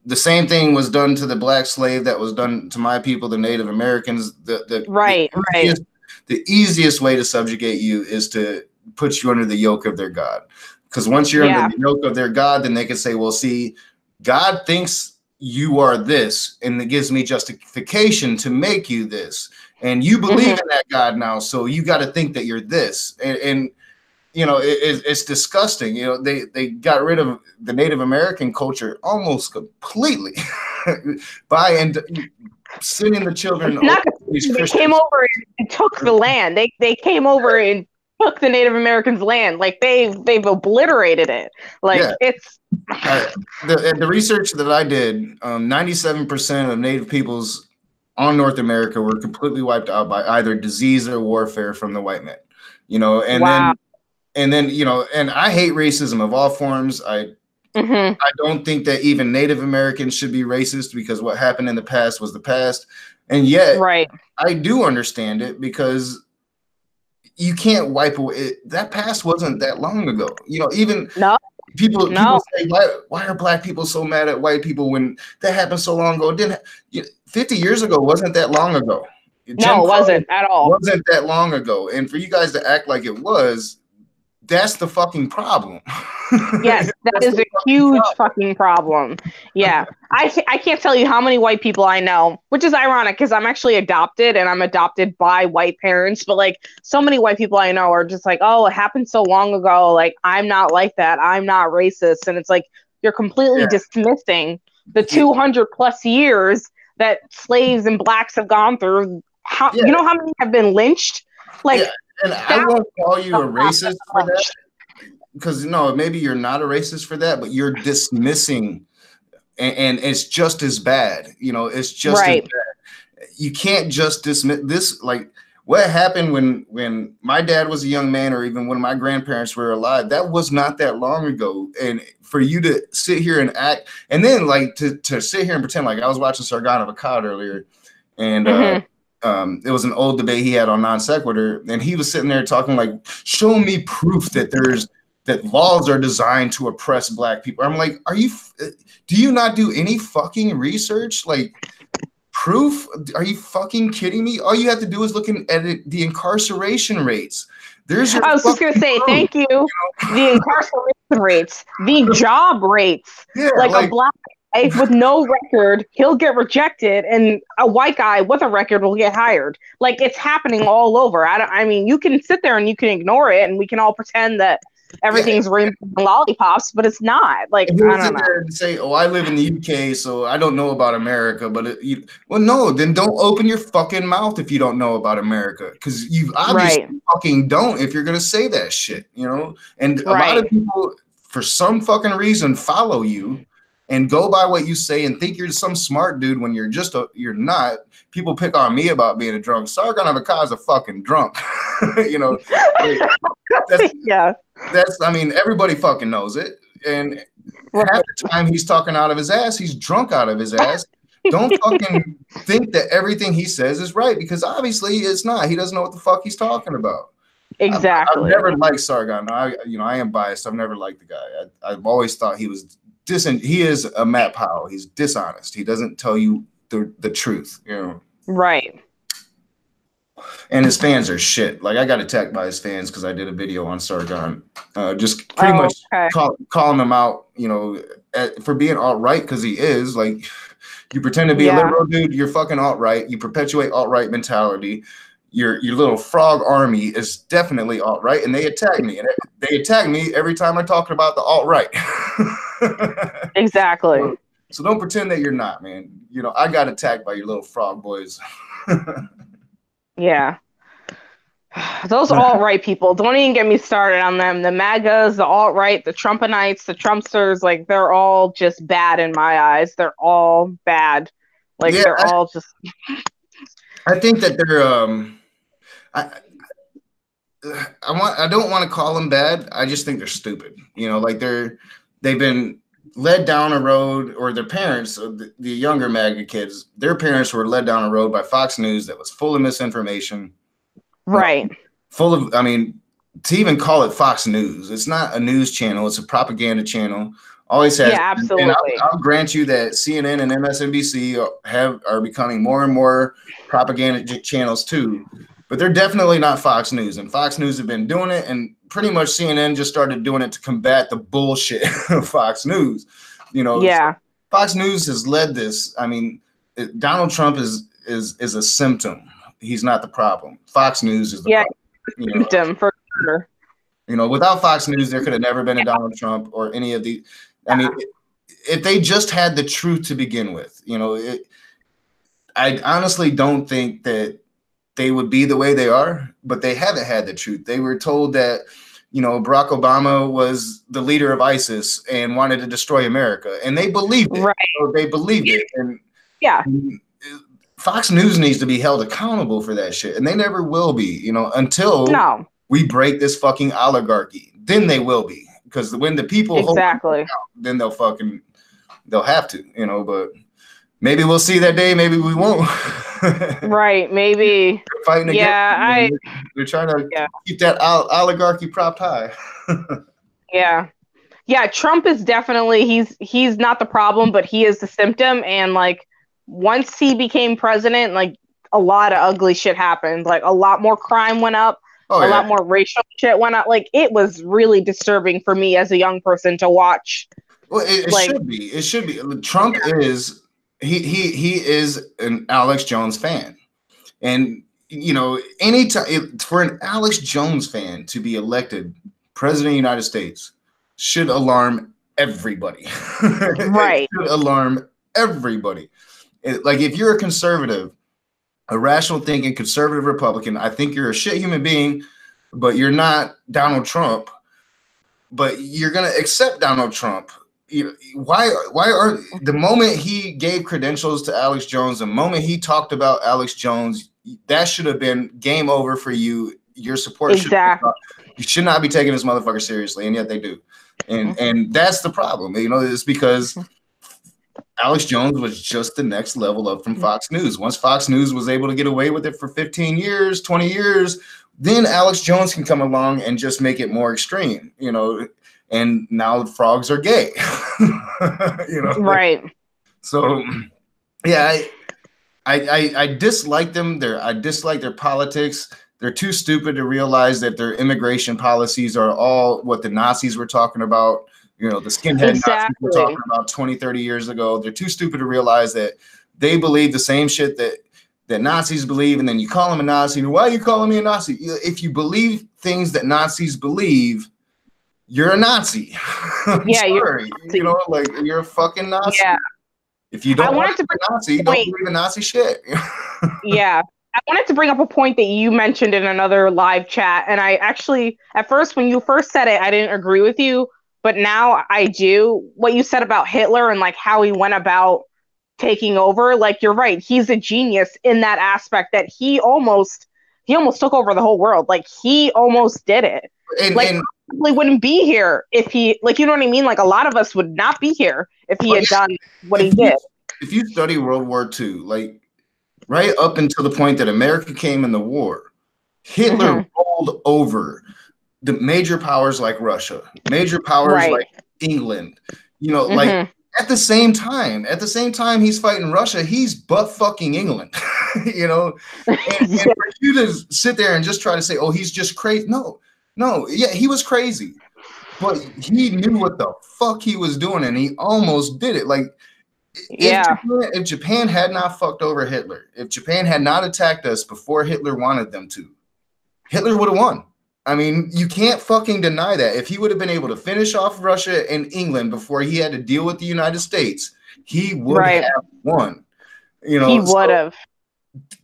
The same thing was done to the Black slave that was done to my people, the Native Americans. Right. The easiest way to subjugate you is to put you under the yoke of their God. Because once you're under the yoke of their God, then they can say, well, see, God thinks you are this, and it gives me justification to make you this. And you believe in that God now, so you got to think that you're this. And it's disgusting. They got rid of the Native American culture almost completely by sending the children. They came over and took the land. They came over and took the Native Americans' land. Like, they've obliterated it. Like, it's the research that I did. 97% of Native peoples on North America were completely wiped out by either disease or warfare from the white men, and then and I hate racism of all forms. I don't think that even Native Americans should be racist, because what happened in the past was the past. And yet I do understand it, because you can't wipe away it. That past wasn't that long ago. Even people say, why are Black people so mad at white people when that happened so long ago? 50 years ago wasn't that long ago. No, it wasn't at all. Wasn't that long ago. And for you guys to act like it was, that's the fucking problem. Yes, that is a huge fucking problem. Yeah. I can't tell you how many white people I know, which is ironic because I'm actually adopted, and I'm adopted by white parents. But, like, so many white people I know are just like, oh, it happened so long ago. Like, I'm not like that. I'm not racist. And it's like, you're completely dismissing the 200 plus years that slaves and Blacks have gone through. You know how many have been lynched? Like, and I won't call you a racist for that. because no, maybe you're not a racist for that, but you're dismissing, and it's just as bad. You know, it's just as Right. bad. You can't just dismiss this. Like what happened when my dad was a young man, or even when my grandparents were alive, that was not that long ago. And for you to sit here and act, and then like to sit here and pretend like I was watching Sargon of Akkad earlier, and it was an old debate he had on Non Sequitur, and he was sitting there talking like, "Show me proof that that laws are designed to oppress Black people." I'm like, do you not do any fucking research? Like, proof? Are you fucking kidding me? All you have to do is look at the incarceration rates. There's your I was just gonna say, proof. thank you. The incarceration rates, the job rates, Yeah, like a Black guy with no record, he'll get rejected, and a white guy with a record will get hired. Like, it's happening all over. I mean, you can sit there and you can ignore it, and we can all pretend that everything's rainbow and lollipops, but it's not. Like, I don't know. And say, "Oh, I live in the UK, so I don't know about America." But well, no, then don't open your fucking mouth if you don't know about America, because you obviously fucking don't. If you're gonna say that shit, you know. And a lot of people, for some fucking reason, follow you and go by what you say and think you're some smart dude when you're not. People pick on me about being a drunk. Sargon of Akkad is a fucking drunk, you know. That's, I mean, everybody fucking knows it. And half the time he's talking out of his ass, he's drunk out of his ass. Don't fucking think that everything he says is right, because obviously it's not. He doesn't know what the fuck he's talking about. Exactly. I've never liked Sargon. I am biased. I've never liked the guy. I've always thought he was he is a Matt Powell. He's dishonest. He doesn't tell you the truth, you know. Right. And his fans are shit. Like, I got attacked by his fans because I did a video on Sargon, just pretty much calling him out, you know, for being alt-right, because he is. Like, you pretend to be a liberal dude, you're fucking alt-right. You perpetuate alt-right mentality. Your little frog army is definitely alt-right, and they attack me. And they attack me every time I talk about the alt-right. Exactly. So don't pretend that you're not, man. You know, I got attacked by your little frog boys. Yeah. Those alt-right people, don't even get me started on them. The MAGAs, the alt-right, the Trumpanites, the Trumpsters, like, they're all just bad in my eyes. They're all bad. Like, they're all just... I think that they're... I don't want to call them bad. I just think they're stupid. You know, like, they've been led down a road, or their parents, the younger MAGA kids, their parents were led down a road by Fox News that was full of misinformation. Right. Full of, I mean, to even call it Fox News, it's not a news channel, it's a propaganda channel. Always has. Yeah, absolutely. And I'll grant you that CNN and MSNBC are becoming more and more propaganda channels too, but they're definitely not Fox News. And Fox News have been doing it, and pretty much CNN just started doing it to combat the bullshit of Fox News. You know, Fox News has led this. I mean, Donald Trump is a symptom. He's not the problem. Fox News is the problem. Symptom for sure. You know, without Fox News, there could have never been a Donald Trump or any of the. I mean, if they just had the truth to begin with, you know, I honestly don't think that they would be the way they are, but they haven't had the truth. They were told that, you know, Barack Obama was the leader of ISIS and wanted to destroy America, and they believed it. Right. So they believed it, and Fox News needs to be held accountable for that shit, and they never will be. You know, until we break this fucking oligarchy, then they will be. Because when the people hold them out, then they'll have to, you know. But maybe we'll see that day. Maybe we won't. Right? Maybe. They're fighting against. They're trying to keep that oligarchy propped high. Yeah. Trump is definitely he's not the problem, but he is the symptom. And like, once he became president, like, a lot of ugly shit happened. Like, a lot more crime went up. A lot more racial shit went up. Like, it was really disturbing for me as a young person to watch. Well, it should be. It should be. Trump is he is an Alex Jones fan, and you know, anytime for an Alex Jones fan to be elected president of the United States should alarm everybody. Right. It should alarm everybody. Like, if you're a conservative, a rational thinking conservative Republican, I think you're a shit human being, but you're not Donald Trump. but you're gonna accept Donald Trump. Why are the moment he gave credentials to Alex Jones, the moment he talked about Alex Jones, that should have been game over for you. Your support Exactly. you should not be taking this motherfucker seriously, and yet they do. And that's the problem. It's because Alex Jones was just the next level up from Fox News. Once Fox News was able to get away with it for 15 years, 20 years, then Alex Jones can come along and just make it more extreme, and now the frogs are gay. Right. So yeah, I dislike them. I dislike their politics. They're too stupid to realize that their immigration policies are all what the Nazis were talking about. The skinhead Nazis were talking about 20, 30 years ago. They're too stupid to realize that they believe the same shit that Nazis believe, and then you call them a Nazi. Why are you calling me a Nazi? If you believe things that Nazis believe, you're a Nazi. Yeah, you're a fucking Nazi. Yeah. If you don't want to be a Nazi, don't believe in Nazi shit. Yeah. I wanted to bring up a point that you mentioned in another live chat. And I actually, at first, when you first said it, I didn't agree with you. But now I do. What you said about Hitler and like how he went about taking over, like you're right. He's a genius in that aspect that he almost took over the whole world. Like he almost did it. And probably wouldn't be here if he, like, you know what I mean? Like a lot of us would not be here if he had done what he did. If you study World War II, like right up until the point that America came in the war, Hitler rolled over the major powers like Russia, major powers like England, like at the same time he's fighting Russia, he's butt fucking England, and for you to sit there and just try to say, oh, he's just crazy. No, yeah, he was crazy, but he knew what the fuck he was doing and he almost did it. Like, if Japan had not fucked over Hitler, if Japan had not attacked us before Hitler wanted them to, Hitler would have won. I mean, you can't fucking deny that. If he would have been able to finish off Russia and England before he had to deal with the United States, he would have won. He would have.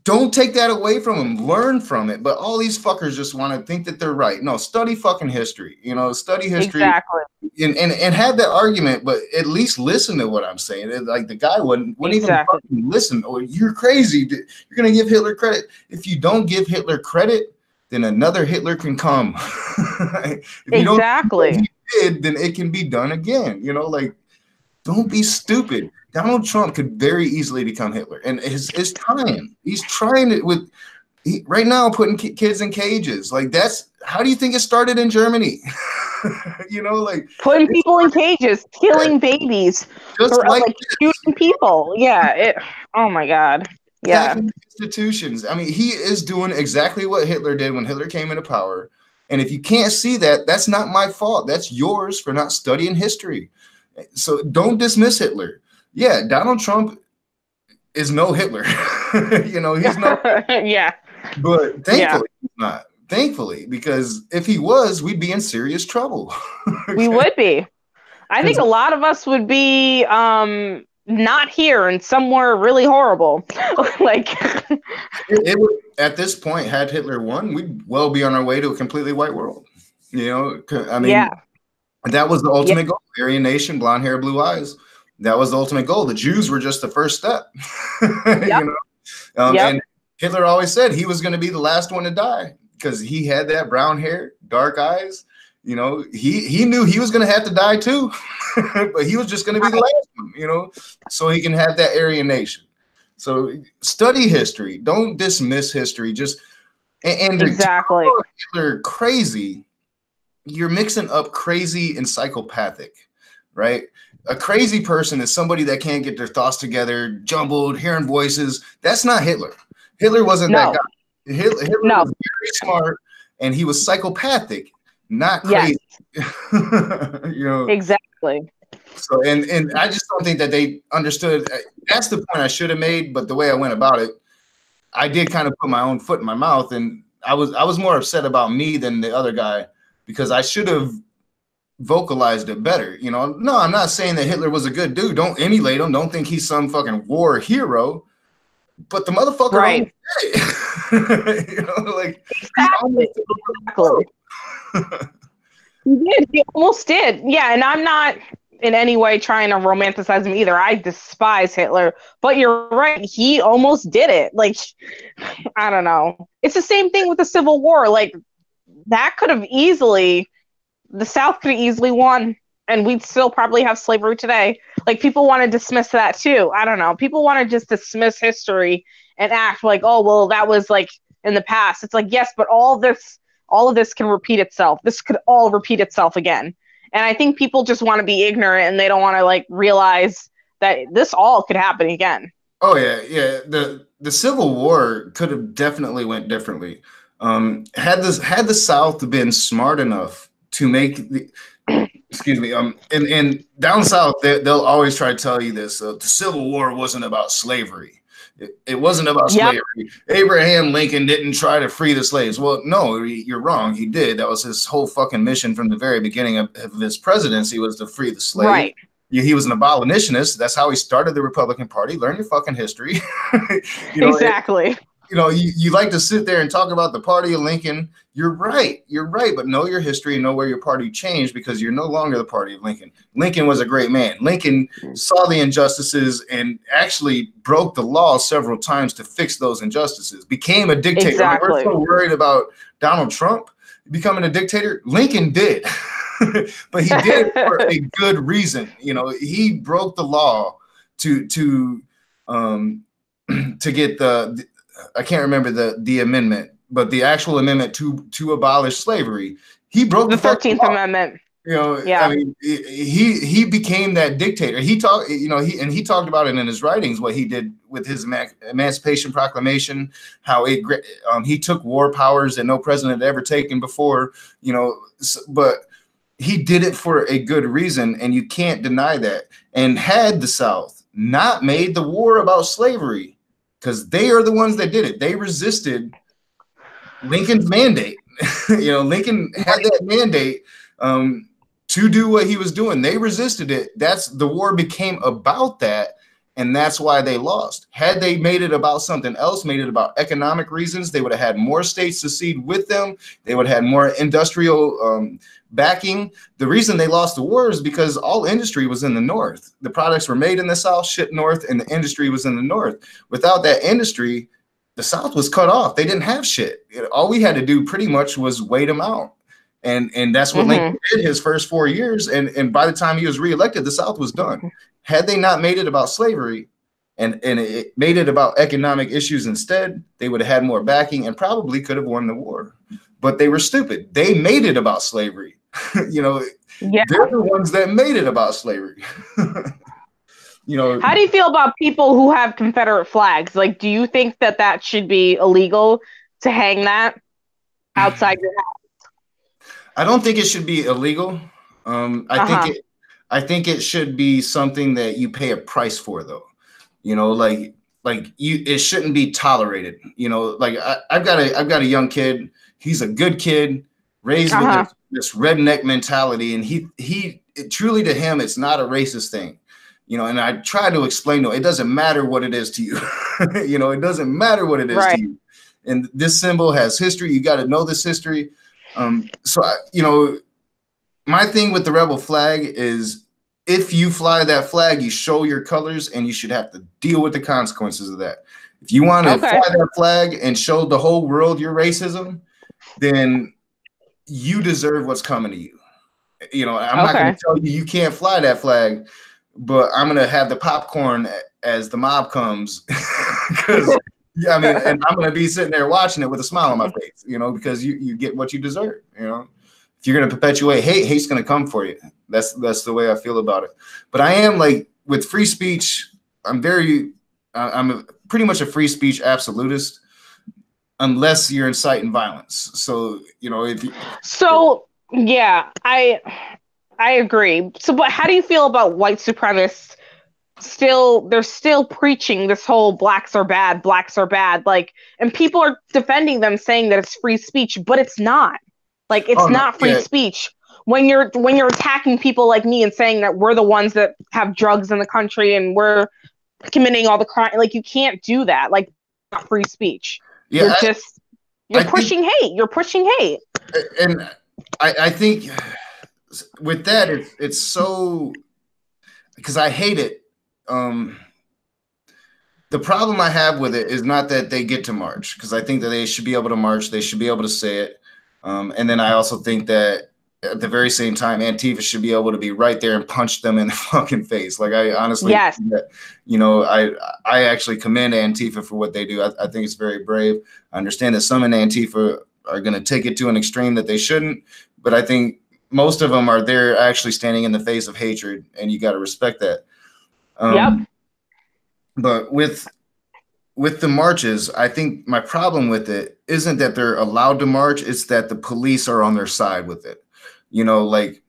Don't take that away from him. Learn from it. But all these fuckers just want to think that they're right. No, study fucking history. Study history. Exactly. And have that argument, but at least listen to what I'm saying. Like the guy wouldn't even fucking listen. Oh, you're crazy. You're gonna give Hitler credit. If you don't give Hitler credit, then another Hitler can come. If you don't do what he did, then it can be done again. Don't be stupid. Donald Trump could very easily become Hitler, and it's time. He's trying it right now, putting kids in cages. Like that's how do you think it started in Germany? Like putting people in cages, killing babies, just like shooting people. Yeah. Oh my God. Yeah. Institutions. I mean, he is doing exactly what Hitler did when Hitler came into power. And if you can't see that, that's not my fault. That's yours for not studying history. So don't dismiss Hitler. Yeah, Donald Trump is no Hitler. He's no. Yeah. But thankfully, he's not. Thankfully, because if he was, we'd be in serious trouble. We would be. I think a lot of us would be not here and somewhere really horrible. Like it would, at this point, had Hitler won, we'd well be on our way to a completely white world. I mean, that was the ultimate goal. Aryan nation, blonde hair, blue eyes. That was the ultimate goal. The Jews were just the first step. And Hitler always said he was going to be the last one to die because he had that brown hair, dark eyes. He knew he was going to have to die too, but he was just going to be the last one, so he can have that Aryan nation. So study history. Don't dismiss history. And exactly. Hitler crazy. You're mixing up crazy and psychopathic, right? A crazy person is somebody that can't get their thoughts together, jumbled, hearing voices. That's not Hitler. Hitler wasn't that guy. Hitler was very smart, and he was psychopathic, not crazy. Exactly. So, and I just don't think that they understood. That's the point I should have made, but the way I went about it, I did kind of put my own foot in my mouth, and I was more upset about me than the other guy because I should have vocalized it better. No, I'm not saying that Hitler was a good dude. Don't emulate him. Don't think he's some fucking war hero. But the motherfucker almost did it. Like exactly. He did. He almost did. Yeah, and I'm not in any way trying to romanticize him either. I despise Hitler, but you're right. He almost did it. Like, I don't know. It's the same thing with the Civil War. Like, that could have easily, the South could have easily won, and we'd still probably have slavery today. Like, people want to dismiss that too. I don't know. People want to just dismiss history and act like, oh, well, that was like in the past. It's like, yes, but all of this can repeat itself. This could all repeat itself again. And I think people just want to be ignorant and they don't want to like realize that this all could happen again. Oh yeah, yeah. The Civil War could have definitely went differently. Had the South been smart enough to make the excuse me, and down south they'll always try to tell you this. The Civil War wasn't about slavery. It wasn't about Yep. slavery. Abraham Lincoln didn't try to free the slaves. Well, no, you're wrong. He did. That was his whole fucking mission from the very beginning of his presidency, was to free the slaves. Right. He was an abolitionist. That's how he started the Republican Party. Learn your fucking history. Exactly. You like to sit there and talk about the party of Lincoln. You're right, but know your history and know where your party changed, because you're no longer the party of Lincoln. Lincoln was a great man. Lincoln saw the injustices and actually broke the law several times to fix those injustices. Became a dictator. Exactly. We're so worried about Donald Trump becoming a dictator. Lincoln did. But he did it for a good reason. He broke the law to get the I can't remember the amendment, but the actual amendment to abolish slavery. He broke the 13th Amendment. Yeah. I mean, he became that dictator. He talked about it in his writings, what he did with his Emancipation Proclamation, how he took war powers that no president had ever taken before. But he did it for a good reason, and you can't deny that. And had the South not made the war about slavery, because they are the ones that did it, they resisted Lincoln's mandate. Lincoln had that mandate to do what he was doing. They resisted it. The war became about that, and that's why they lost. Had they made it about something else, made it about economic reasons, they would have had more states secede with them. They would have had more industrial backing. The reason they lost the war is because all industry was in the North. The products were made in the South, shipped North, and the industry was in the North. Without that industry, the South was cut off. They didn't have shit. All we had to do pretty much was wait them out. And that's what Lincoln did his first 4 years. And by the time he was reelected, the South was done. Had they not made it about slavery and it made it about economic issues instead, they would have had more backing and probably could have won the war. But they were stupid. They made it about slavery. They're the ones that made it about slavery. How do you feel about people who have Confederate flags? Like, do you think that should be illegal to hang that outside your house? I don't think it should be illegal. I think it should be something that you pay a price for, though. It shouldn't be tolerated. I've got a young kid. He's a good kid, raised with this redneck mentality, and he truly, to him, it's not a racist thing. And I try to explain to him, it doesn't matter what it is to you. It doesn't matter what it is to you. And this symbol has history. You got to know this history. My thing with the rebel flag is, if you fly that flag, you show your colors, and you should have to deal with the consequences of that. If you want to fly that flag and show the whole world your racism, then you deserve what's coming to you. I'm not going to tell you can't fly that flag, but I'm going to have the popcorn as the mob comes. Because and I'm going to be sitting there watching it with a smile on my face, because you get what you deserve. If you're going to perpetuate hate, hate's going to come for you. That's the way I feel about it. But I am, like, with free speech, I'm pretty much a free speech absolutist, unless you're inciting violence. So, I agree. So, but how do you feel about white supremacists? They're still preaching this whole blacks are bad, like, and people are defending them, saying that it's free speech, but it's not. Like, it's not free speech. When you're attacking people like me and saying that we're the ones that have drugs in the country and we're committing all the crime, like, you can't do that. Like, not free speech. You're pushing hate. You're pushing hate. And I think with that, it's so, because I hate it. The problem I have with it is not that they get to march, because I think that they should be able to march. They should be able to say it. And then I also think that at the very same time, Antifa should be able to be right there and punch them in the fucking face. Like, I honestly, yes, you know, I actually commend Antifa for what they do. I think it's very brave. I understand that some in Antifa are going to take it to an extreme that they shouldn't, but I think most of them are there actually standing in the face of hatred, and you got to respect that. yep. But with the marches, I think my problem with it isn't that they're allowed to march, it's that the police are on their side with it. You know, like,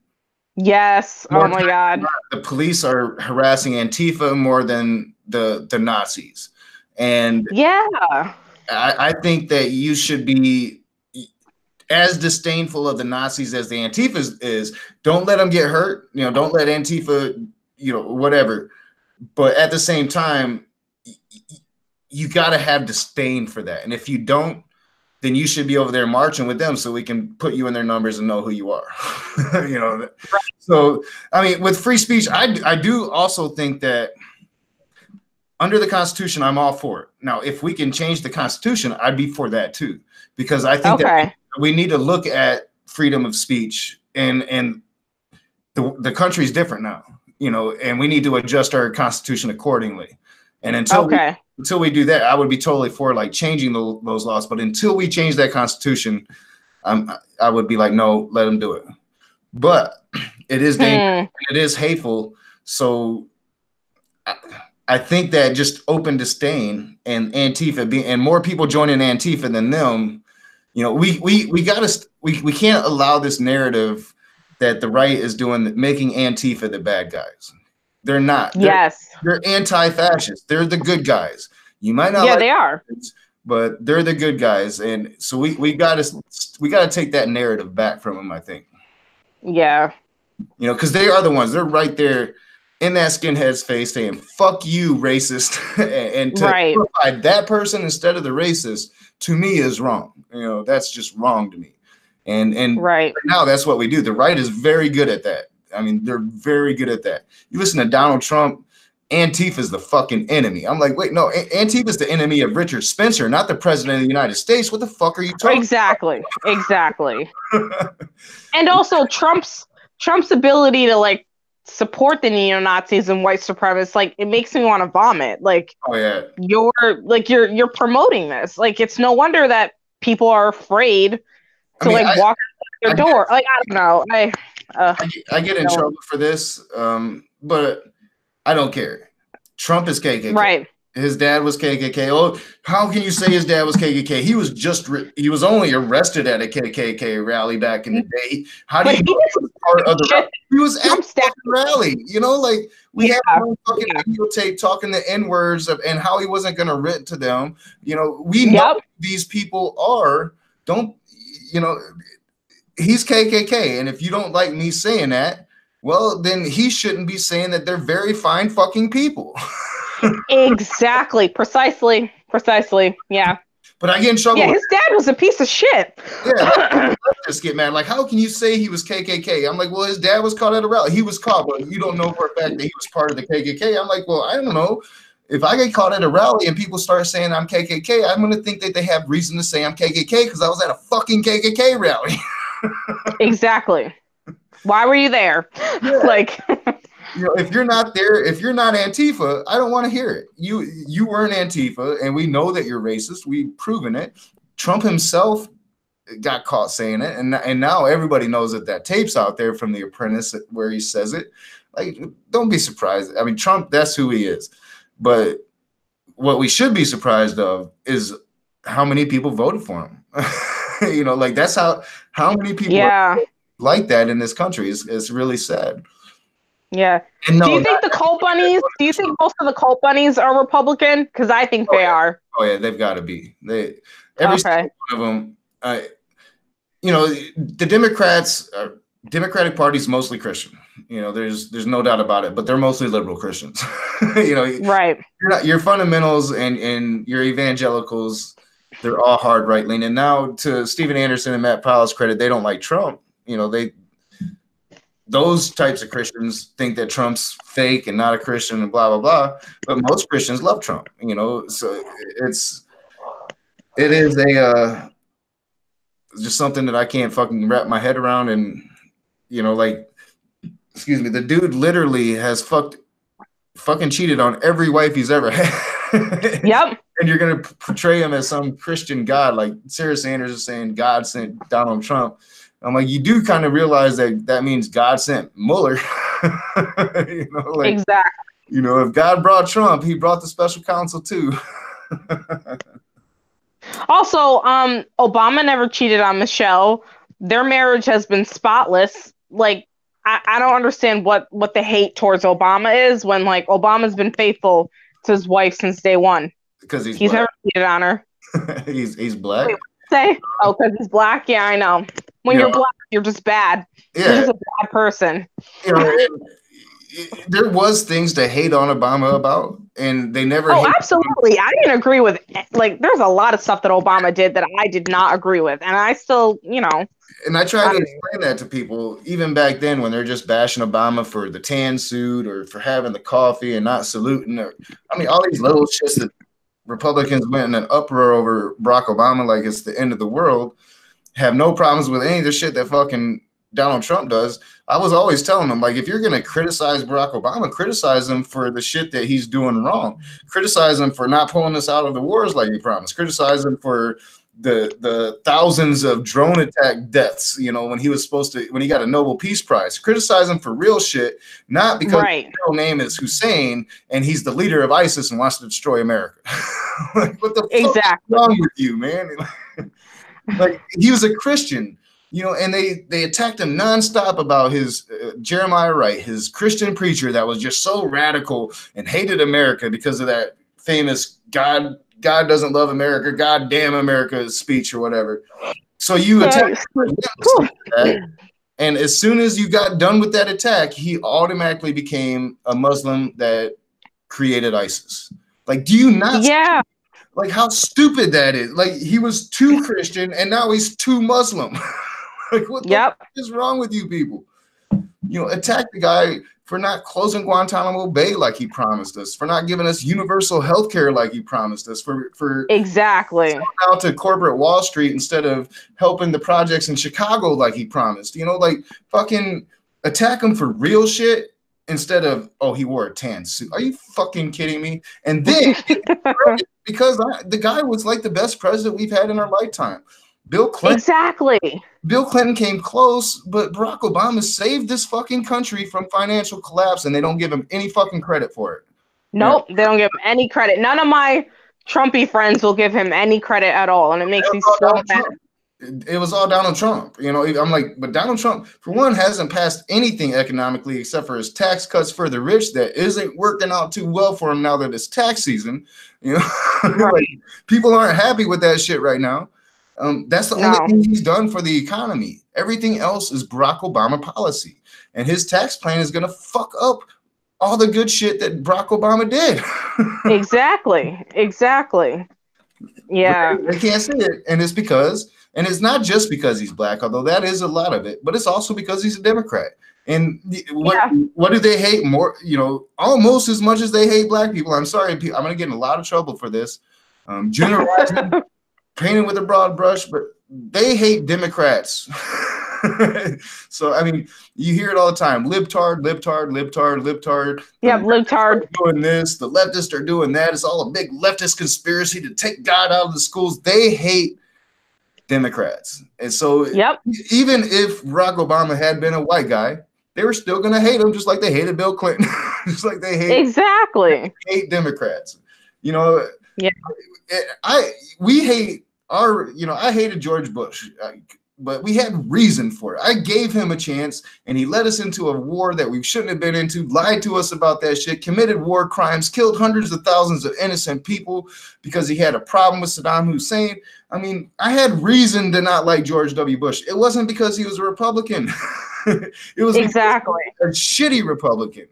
yes. Oh my God. The police are harassing Antifa more than the Nazis. And yeah, I think that you should be as disdainful of the Nazis as the Antifa is. Don't let them get hurt. You know, don't let Antifa, you know, whatever. But at the same time, you got to have disdain for that. And if you don't, then you should be over there marching with them so we can put you in their numbers and know who you are. You know, right. So, I mean, with free speech, I do also think that under the Constitution, I'm all for it. Now, if we can change the Constitution, I'd be for that too, because I think that we need to look at freedom of speech, and the country's different now, you know, and we need to adjust our Constitution accordingly. And until we do that, I would be totally for like changing those laws. But until we change that Constitution, I would be like, no, let them do it. But it is dangerous. It is hateful. So I think that just open disdain and Antifa and more people joining Antifa than them, you know, we can't allow this narrative that the right is making Antifa the bad guys. They're not. They're anti-fascist. They're the good guys. You might not. Yeah, they are. But they're the good guys, and so we gotta take that narrative back from them, I think. Yeah. You know, because they are the ones. They're right there in that skinhead's face saying "fuck you, racist," and to provide that person instead of the racist, to me, is wrong. You know, that's just wrong to me. And right now, that's what we do. The right is very good at that. I mean, they're very good at that. You listen to Donald Trump, Antifa is the fucking enemy. I'm like, wait, no, Antifa is the enemy of Richard Spencer, not the president of the United States. What the fuck are you talking about? Exactly. And also Trump's ability to like support the neo-Nazis and white supremacists, like it makes me want to vomit. Like, oh yeah, you're promoting this. Like, it's no wonder that people are afraid to walk out their door. Like, I don't know. I get in trouble for this, but I don't care. Trump is KKK. Right. His dad was KKK. Oh, how can you say his dad was KKK? He was only arrested at a KKK rally back in the day. How do you know he was part of the rally? He was at the rally. You know, like we have one fucking videotape talking the N-words and how he wasn't going to rent to them. You know, we know who these people are. He's KKK, and if you don't like me saying that, well, then he shouldn't be saying that they're very fine fucking people. Exactly. Precisely. Yeah. But I get in trouble. Yeah, his dad was a piece of shit. Yeah, I just get mad. Like, how can you say he was KKK? I'm like, well, his dad was caught at a rally. He was caught, but you don't know for a fact that he was part of the KKK. I'm like, well, I don't know. If I get caught at a rally and people start saying I'm KKK, I'm going to think that they have reason to say I'm KKK because I was at a fucking KKK rally. Exactly. Why were you there? Yeah. Like, you know, if you're not there, if you're not Antifa, I don't want to hear it. You weren't Antifa, and we know that you're racist. We've proven it. Trump himself got caught saying it, and now everybody knows that tape's out there from The Apprentice where he says it. Like, don't be surprised. I mean, Trump, that's who he is. But what we should be surprised of is how many people voted for him. You know, like that's how many people are like that in this country. It's really sad. Yeah. No, do you think the Cult Bunnies? Do you think most of the Cult Bunnies are Republican? Because I think they are. Oh yeah, they've got to be. Every single one of them. You know, the Democratic Party is mostly Christian. You know, there's no doubt about it. But they're mostly liberal Christians. You know, right? Your fundamentals and your evangelicals, they're all hard right leaning. Now, to Stephen Anderson and Matt Powell's credit, they don't like Trump. You know, those types of Christians think that Trump's fake and not a Christian and blah blah blah. But most Christians love Trump, So it is just something that I can't fucking wrap my head around. And like, excuse me, the dude literally has fucking cheated on every wife he's ever had. Yep. And you're gonna portray him as some Christian god, like Sarah Sanders is saying God sent Donald Trump. I'm like, you do kind of realize that means God sent Mueller. Exactly. If God brought Trump, he brought the special counsel too. Also, Obama never cheated on Michelle. Their marriage has been spotless. Like, I don't understand what the hate towards Obama is when, like, Obama's been faithful to his wife since day one. Because he's black. Never cheated on her. he's black. Wait, say? Oh, because he's black? Yeah, I know. When you're black, you're just bad. Yeah. You're just a bad person. There was things to hate on Obama about, and they never. Oh, absolutely. I didn't agree with, like, there's a lot of stuff that Obama did that I did not agree with, and I still, And I try to explain that to people, even back then when they're just bashing Obama for the tan suit or for having the coffee and not saluting. All these little shits that Republicans went in an uproar over Barack Obama like it's the end of the world, have no problems with any of the shit that fucking Donald Trump does. I was always telling them, like, if you're going to criticize Barack Obama, criticize him for the shit that he's doing wrong. Criticize him for not pulling us out of the wars like he promised. Criticize him for the thousands of drone attack deaths, when he got a Nobel Peace Prize. Criticize him for real shit, not because his real name is Hussein and he's the leader of ISIS and wants to destroy America. Like, what the fuck is wrong with you, man? Like, he was a Christian, and they attacked him nonstop about his Jeremiah Wright, his Christian preacher that was just so radical and hated America because of that famous God doesn't love America, God damn America speech or whatever. So you attacked that, and as soon as you got done with that attack, he automatically became a Muslim that created ISIS. Like, do you not? Yeah. Like, how stupid that is. Like, he was too Christian and now he's too Muslim. Like, what the fuck is wrong with you people? Attack the guy for not closing Guantanamo Bay like he promised us, for not giving us universal health care like he promised us, for exactly out to corporate Wall Street instead of helping the projects in Chicago like he promised. Like, fucking attack him for real shit instead of, oh, he wore a tan suit. Are you fucking kidding me? And then because the guy was like the best president we've had in our lifetime. Bill Clinton. Exactly. Bill Clinton came close, but Barack Obama saved this fucking country from financial collapse, and they don't give him any fucking credit for it. Nope, they don't give him any credit. None of my Trumpy friends will give him any credit at all, and it makes me so mad. It was all Donald Trump. I'm like, but Donald Trump, for one, hasn't passed anything economically except for his tax cuts for the rich that isn't working out too well for him now that it's tax season. Like, people aren't happy with that shit right now. That's the only thing he's done for the economy. Everything else is Barack Obama policy. And his tax plan is going to fuck up all the good shit that Barack Obama did. Exactly. Yeah. They can't say it. And it's not just because he's black, although that is a lot of it, but it's also because he's a Democrat. And what do they hate more? Almost as much as they hate black people. I'm sorry, I'm going to get in a lot of trouble for this. Generalizing, painting with a broad brush, but they hate Democrats. So, you hear it all the time. Libtard. Yeah, libtard. Doing this. The leftists are doing that. It's all a big leftist conspiracy to take God out of the schools. They hate Democrats. And so even if Barack Obama had been a white guy, they were still going to hate him just like they hated Bill Clinton. Just like they hate Democrats. I hated George Bush, but we had reason for it. I gave him a chance, and he led us into a war that we shouldn't have been into, lied to us about that shit, committed war crimes, killed hundreds of thousands of innocent people because he had a problem with Saddam Hussein. I had reason to not like George W. Bush. It wasn't because he was a Republican. It was a shitty Republican.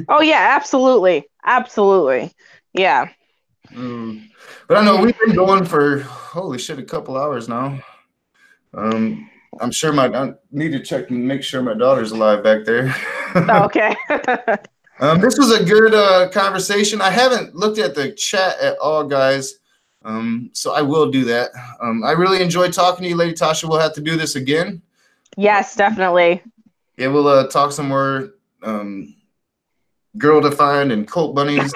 Oh, yeah, absolutely. Yeah. But I know we've been going for, holy shit, a couple hours now. I'm sure I need to check and make sure my daughter's alive back there. Oh, okay. This was a good conversation. I haven't looked at the chat at all, guys. So I will do that. I really enjoyed talking to you, Lady Tasha. We'll have to do this again. Yes, definitely. Yeah, we'll talk some more girl defined and cult bunnies.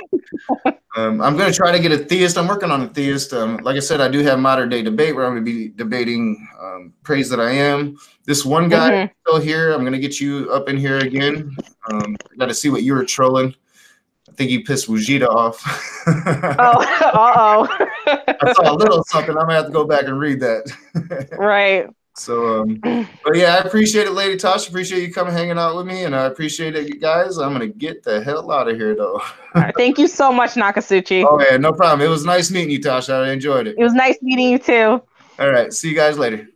I'm going to try to get a theist. I'm working on a theist. Like I said, I do have modern day debate where I'm going to be debating Praise That I Am. This one guy still here. I'm going to get you up in here again. I got to see what you were trolling. I think you pissed Wujita off. Oh, I saw a little something. I'm going to have to go back and read that. Right. So, but yeah, I appreciate it, Lady Tasha. Appreciate you coming hanging out with me, and I appreciate it, you guys. I'm gonna get the hell out of here, though. All right, thank you so much, Nakasuchi. Oh yeah, no problem. It was nice meeting you, Tasha. I enjoyed it. It was nice meeting you too. All right, see you guys later.